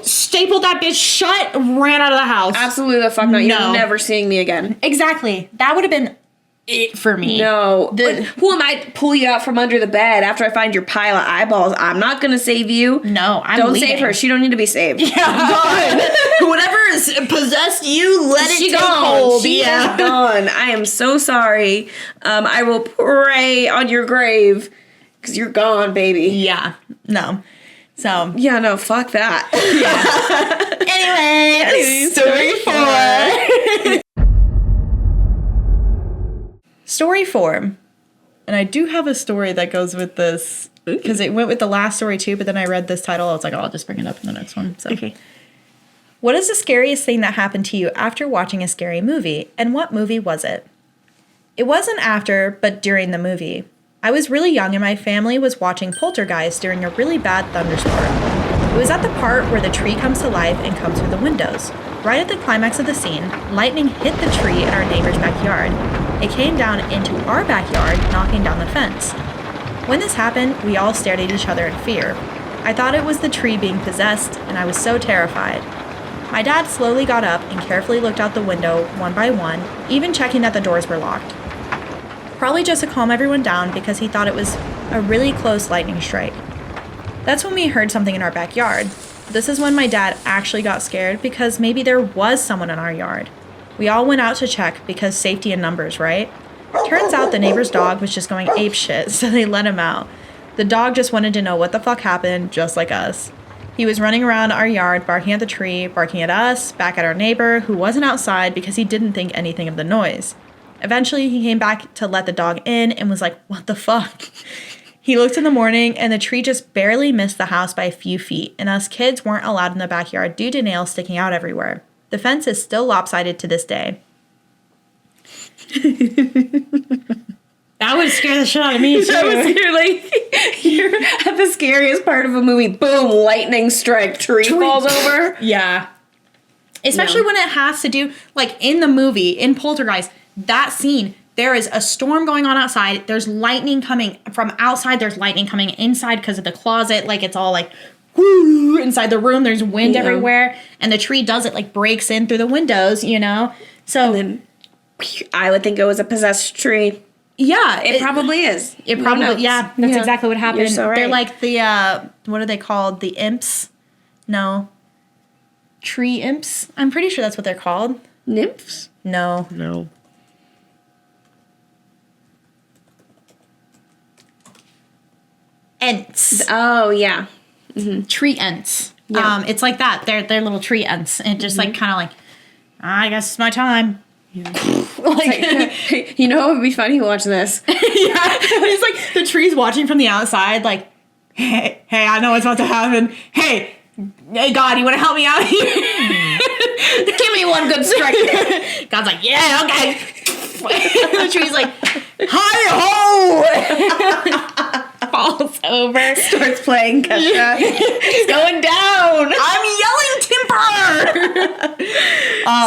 Stapled that bitch shut, ran out of the house. absolutely the fuck not. No. You're never seeing me again. Exactly. That would have been it for me. No. The- Who am I to pull you out from under the bed after I find your pile of eyeballs? I'm not going to save you. No, I'm Don't leaving. save her. She don't need to be saved. God. Whatever is possessed you, let it She's take gone. hold. She is gone. I am so sorry. I will pray on your grave because you're gone, baby. Yeah. No. So. Yeah, no, fuck that. Anyway, story 4. Story 4. And I do have a story that goes with this because it went with the last story too, but then I read this title. I was like, oh, I'll just bring it up in the next one. So. Okay. What is the scariest thing that happened to you after watching a scary movie, and what movie was it? It wasn't after, but during the movie. I was really young and my family was watching Poltergeist during a really bad thunderstorm. It was at the part where the tree comes to life and comes through the windows. Right at the climax of the scene, lightning hit the tree in our neighbor's backyard. It came down into our backyard, knocking down the fence. When this happened, we all stared at each other in fear. I thought it was the tree being possessed, and I was so terrified. My dad slowly got up and carefully looked out the window one by one, even checking that the doors were locked. Probably just to calm everyone down because he thought it was a really close lightning strike. That's when we heard something in our backyard. This is when my dad actually got scared because maybe there was someone in our yard. We all went out to check because safety in numbers, right? Turns out the neighbor's dog was just going apeshit, so they let him out. The dog just wanted to know what the fuck happened, just like us. He was running around our yard, barking at the tree, barking at us, back at our neighbor, who wasn't outside because he didn't think anything of the noise. Eventually, he came back to let the dog in and was like, what the fuck? He looked in the morning, and the tree just barely missed the house by a few feet, and us kids weren't allowed in the backyard due to nails sticking out everywhere. The fence is still lopsided to this day. That would scare the shit out of me, too. You're at the scariest part of a movie. Boom, lightning strike, tree falls over. Yeah. Especially when it has to do, like, in the movie, in Poltergeist, that scene, there is a storm going on outside. There's lightning coming from outside. There's lightning coming inside because of the closet. Like, it's all like, whoo, inside the room. There's wind everywhere. And the tree does it, like, breaks in through the windows, you know? So, And then I would think it was a possessed tree. yeah. It probably is. It probably, yeah, that's exactly what happened. You're so right. They're like the, what are they called? The imps? No. Tree imps? I'm pretty sure that's what they're called. Nymphs? No. No. Ents. Oh, yeah. Tree ents. Yeah. It's like that. They're little tree ents. And just like kind of like, I guess it's my time. Like, you know what would be funny watching this? Yeah. It's like the tree's watching from the outside, like, hey, I know what's about to happen. Hey, God, you want to help me out here? Give me one good strike. God's like, yeah, okay. The tree's like, hi-ho! Falls over, starts playing Kesha. It's going down. I'm yelling timber!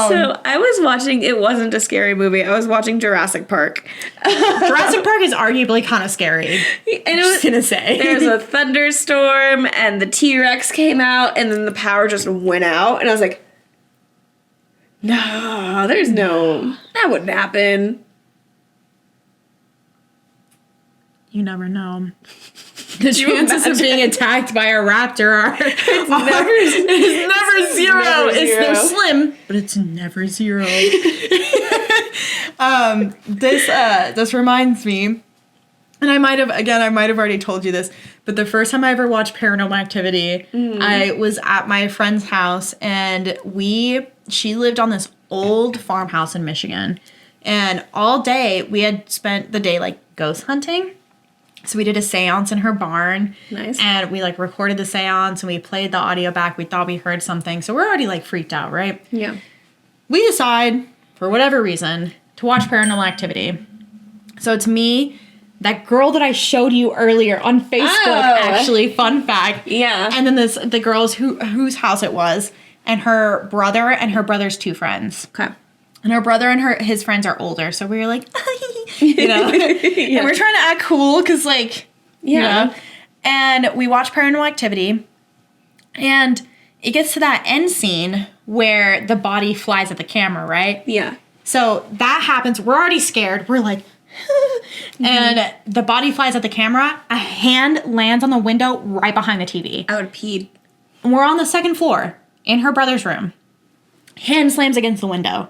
So I was watching, it wasn't a scary movie. I was watching Jurassic Park. Jurassic Park is arguably kind of scary. And I was gonna say. There's a thunderstorm and the T-Rex came out and then the power just went out. And I was like, no, there's no, that wouldn't happen. You never know. The chances of being attacked by a raptor are never zero. They're slim, but it's never zero. This reminds me, and I might have already told you this, but the first time I ever watched Paranormal Activity, I was at my friend's house, and she lived on this old farmhouse in Michigan, and all day we had spent the day like ghost hunting. So we did a seance in her barn. Nice. And we like recorded the seance and we played the audio back. We thought we heard something. So we're already like freaked out, right? Yeah. We decide, for whatever reason, to watch Paranormal Activity. So it's me, that girl that I showed you earlier on Facebook, actually, fun fact. Yeah. And then the girls whose house it was, and her brother and her brother's two friends. Okay. And her brother and his friends are older, so we were like, you know, Yeah. and we're trying to act cool because, like, you know. And we watch Paranormal Activity, and it gets to that end scene where the body flies at the camera, right? Yeah. So that happens. We're already scared. We're like, and the body flies at the camera. A hand lands on the window right behind the TV. I would have peed. And we're on the second floor in her brother's room. Hand slams against the window.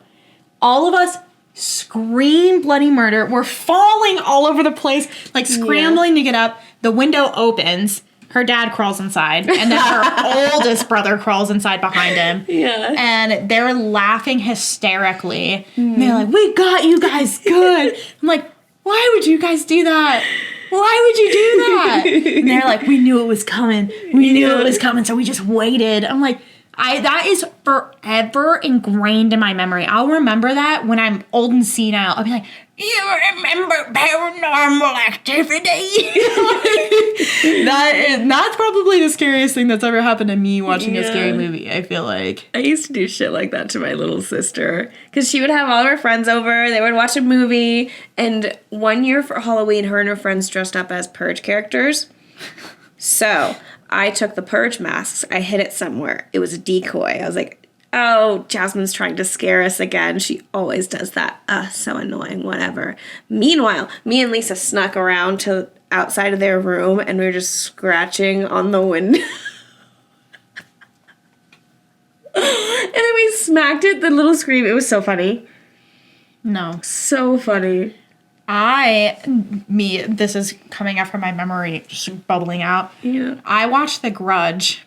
All of us scream bloody murder. We're falling all over the place, like scrambling to get up. The window opens. Her dad crawls inside, and then her oldest brother crawls inside behind him. Yeah. And they're laughing hysterically. And they're like, we got you guys good. I'm like, why would you guys do that? Why would you do that? And they're like, we knew it was coming. We knew it was coming, so we just waited. I'm like, that is forever ingrained in my memory. I'll remember that when I'm old and senile. I'll be like, you remember Paranormal Activity? That's probably the scariest thing that's ever happened to me watching a scary movie, I feel like. I used to do shit like that to my little sister. Because she would have all her friends over, they would watch a movie, and one year for Halloween, her and her friends dressed up as Purge characters. So I took the Purge masks, I hid it somewhere. It was a decoy. I was like, oh, Jasmine's trying to scare us again. She always does that. So annoying, whatever. Meanwhile, me and Lisa snuck around to outside of their room, and we were just scratching on the window. And then we smacked it, the little scream. It was so funny. No. So funny. This is coming up from my memory, just bubbling out. Yeah. I watched The Grudge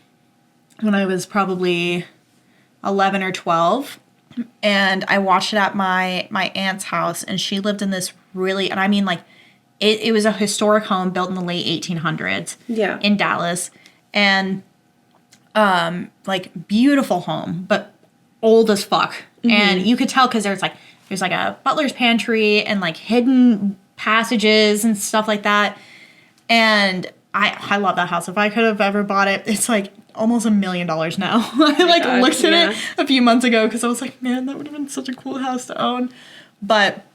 when I was probably 11 or 12, and I watched it at my aunt's house, and she lived in this really, and I mean, like, it was a historic home built in the late 1800s in Dallas, and like beautiful home, but old as fuck. And you could tell because there's like a butler's pantry and like hidden passages and stuff like that. And I love that house. If I could have ever bought it, it's like almost $1 million now. I looked at it a few months ago because I was like, man, that would have been such a cool house to own. But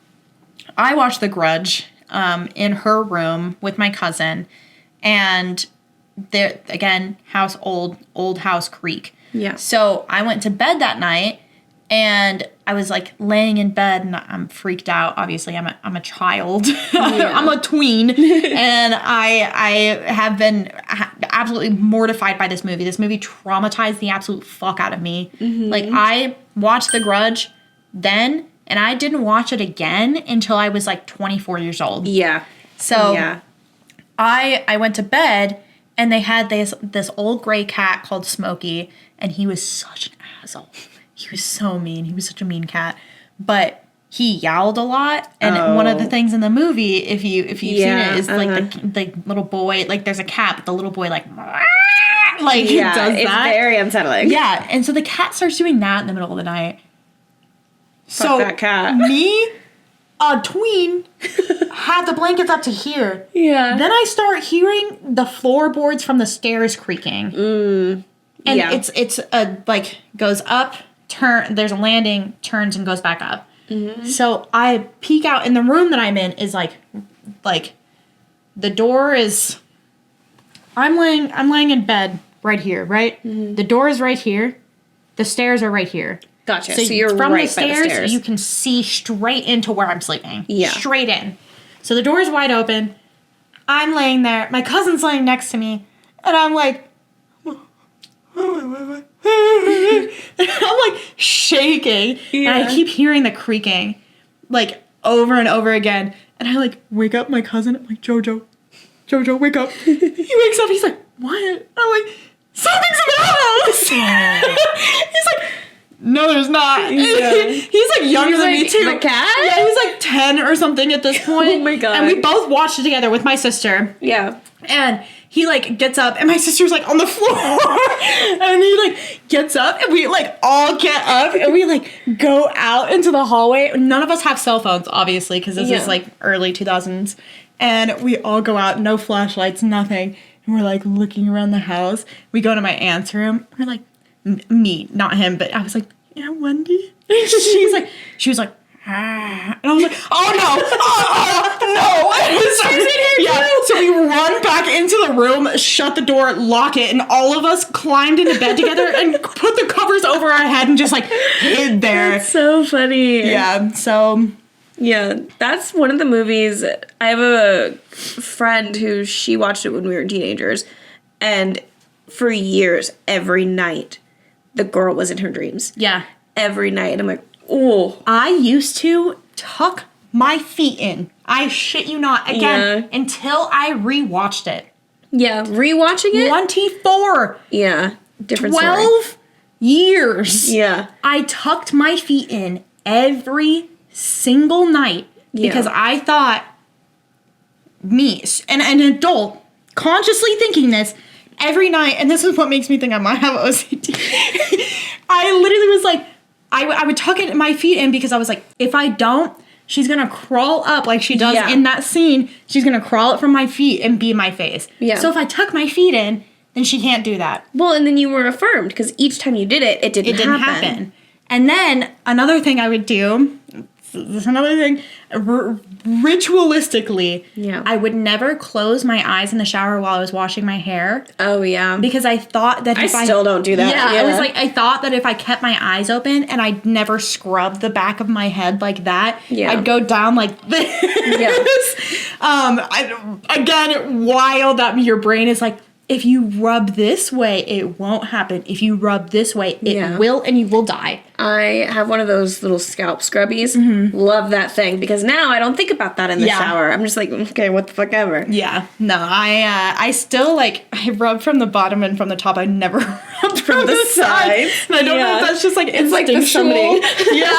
I watched The Grudge in her room with my cousin, and there again, house old house creak. Yeah. So I went to bed that night, and I was like laying in bed, and I'm freaked out. Obviously, I'm a child. I'm a tween, and I have been absolutely mortified by this movie. This movie traumatized the absolute fuck out of me. Like, I watched The Grudge then, and I didn't watch it again until I was like 24 years old. Yeah. So I went to bed, and they had this old gray cat called Smokey, and he was such an asshole. He was so mean. He was such a mean cat. But he yowled a lot. And one of the things in the movie, if you've seen it, is like the little boy, like there's a cat, but the little boy like like does it's that. very unsettling. Yeah, and so the cat starts doing that in the middle of the night. Fuck that cat. Me, a tween, had the blankets up to here. Yeah. Then I start hearing the floorboards from the stairs creaking. And it's like goes up, there's a landing, turns and goes back up. Mm-hmm. So I peek out, and the room that I'm in is like the door is. I'm laying in bed right here, right? Mm-hmm. The door is right here. The stairs are right here. Gotcha. So you're from right the stairs, by the stairs. You can see straight into where I'm sleeping. Yeah. Straight in. So the door is wide open. I'm laying there. My cousin's laying next to me. And I'm like... I'm like shaking. Yeah. And I keep hearing the creaking. Like over and over again. And I like wake up my cousin. I'm like, Jojo, wake up. He wakes up. He's like, what? I'm like, something's in the house. He's like... No, there's not. Yeah. He's like younger than me too. The cat? Yeah, he's like 10 or something at this point. Oh my god. And we both watched it together with my sister. Yeah. And he like gets up and my sister's like on the floor. And he like gets up and we like all get up and we like go out into the hallway. None of us have cell phones, obviously, because this is like early 2000s. And we all go out, no flashlights, nothing. And we're like looking around the house. We go to my aunt's room. We're like, me, not him, but I was like, yeah, Wendy. She was like, ah. And I was like, oh no. So we run back into the room, shut the door, lock it, and all of us climbed into bed together and put the covers over our head and just like hid there. That's so funny. Yeah, so... Yeah, that's one of the movies. I have a friend who she watched it when we were teenagers, and for years, every night, the girl was in her dreams. Yeah. Every night. And I'm like, oh. I used to tuck my feet in. I shit you not. Again, until I rewatched it. Yeah. Rewatching it? 24. Yeah. Different 12 story. years. Yeah. I tucked my feet in every single night because I thought me, an adult, consciously thinking this, every night, and this is what makes me think I might have OCD. I literally was like, I would tuck my feet in because I was like, if I don't, she's gonna crawl up like she does in that scene. She's gonna crawl up from my feet and be in my face. Yeah. So if I tuck my feet in, then she can't do that. Well, and then you were affirmed because each time you did it, it didn't happen. And then another thing I would do. This is another thing. Ritualistically, I would never close my eyes in the shower while I was washing my hair. Oh, yeah. Because I thought that if I still don't do that. Yeah, I was like, I thought that if I kept my eyes open and I'd never scrub the back of my head like that, I'd go down like this. Again, wild that your brain is like, if you rub this way, it won't happen. If you rub this way, it will, and you will die. I have one of those little scalp scrubbies. Mm-hmm. Love that thing because now I don't think about that in the shower. I'm just like, okay, what the fuck ever. Yeah. No, I still like, I rub from the bottom and from the top. I never rub from the sides. And I don't know if that's just like it's like the somebody. Yeah.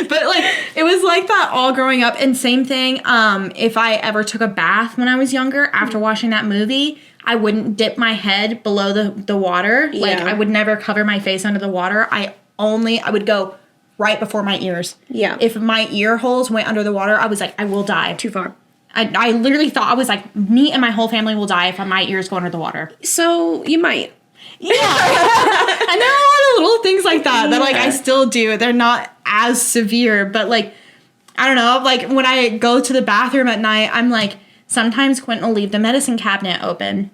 But like, it was like that all growing up. And same thing, if I ever took a bath when I was younger, after watching that movie, I wouldn't dip my head below the water. Like, I would never cover my face under the water. I would go right before my ears. Yeah. If my ear holes went under the water, I was like, I will die. Too far. I literally thought, I was like, me and my whole family will die if my ears go under the water. So, you might. Yeah. And there are a lot of little things like that that, like, I still do. They're not as severe, but, like, I don't know. Like, when I go to the bathroom at night, I'm like, sometimes Quentin will leave the medicine cabinet open.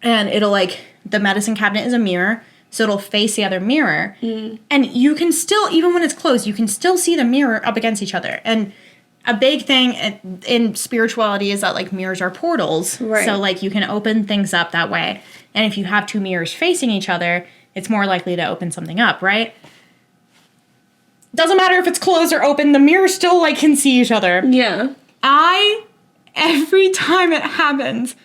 And it'll like, the medicine cabinet is a mirror, so it'll face the other mirror. Mm. And you can still, even when it's closed, you can still see the mirror up against each other. And a big thing in spirituality is that, like, mirrors are portals. Right. So, like, you can open things up that way. And if you have two mirrors facing each other, it's more likely to open something up, right? Doesn't matter if it's closed or open, the mirrors still, like, can see each other. Yeah. Every time it happens,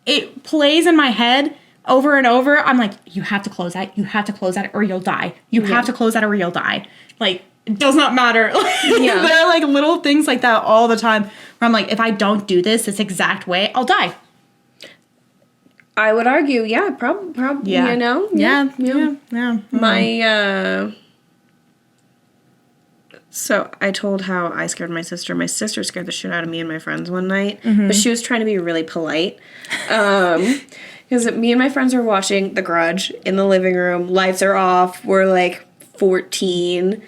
it plays in my head over and over. I'm like, you have to close that. You have to close that or you'll die. You have to close that or you'll die. Like, it does not matter. There are, like, little things like that all the time where I'm like, if I don't do this exact way, I'll die. I would argue, yeah, probably, Yeah. you know? Yeah. My, so I told how I scared my sister. My sister scared the shit out of me and my friends one night, but she was trying to be really polite. Because me and my friends were watching The Grudge in the living room. Lights are off. We're like 14.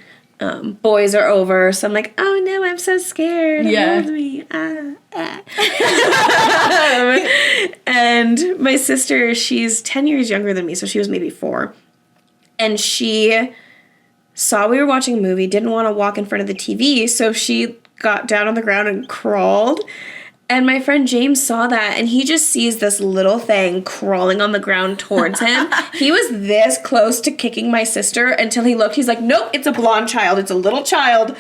Boys are over. So I'm like, oh no, I'm so scared. Yeah. Hold me. And my sister, she's 10 years younger than me, so she was maybe 4. And she saw we were watching a movie, didn't want to walk in front of the TV, so she got down on the ground and crawled. And my friend James saw that, and he just sees this little thing crawling on the ground towards him. He was this close to kicking my sister until he looked. He's like, nope, it's a blonde child. It's a little child.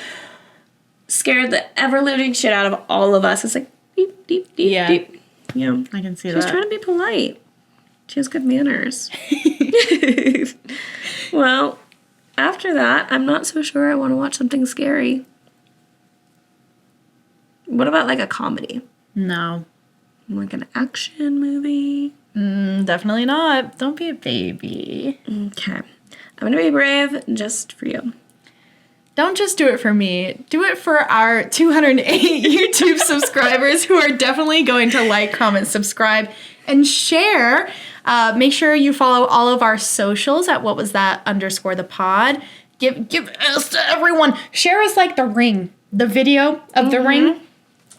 Scared the ever-living shit out of all of us. It's like, beep, beep, beep, Yeah. beep. Yeah. I can see She that. was trying to be polite. She has good manners. Well, after that, I'm not so sure I want to watch something scary. What about like a comedy? No. Like an action movie? Definitely not. Don't be a baby. Okay. I'm going to be brave just for you. Don't just do it for me. Do it for our 208 YouTube subscribers who are definitely going to like, comment, subscribe, and share. Make sure you follow all of our socials at @whatwasthat_the_pod. Give us to everyone. Share us like the ring, the video of the ring.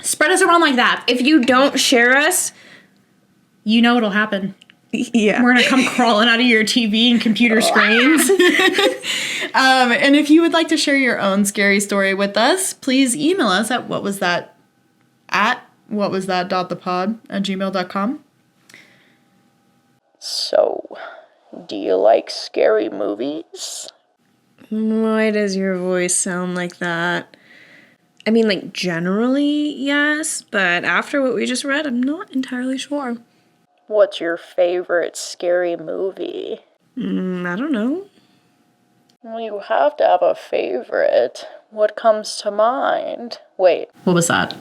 Spread us around like that. If you don't share us, You know what'll happen. yeah. We're gonna come crawling out of your TV and computer screens. And if you would like to share your own scary story with us, please email us at whatwasthat.thepod@gmail.com. So, do you like scary movies? Why does your voice sound like that? I mean, like, generally, yes, but after what we just read, I'm not entirely sure. What's your favorite scary movie? I don't know. Well, you have to have a favorite. What comes to mind? Wait, What was that?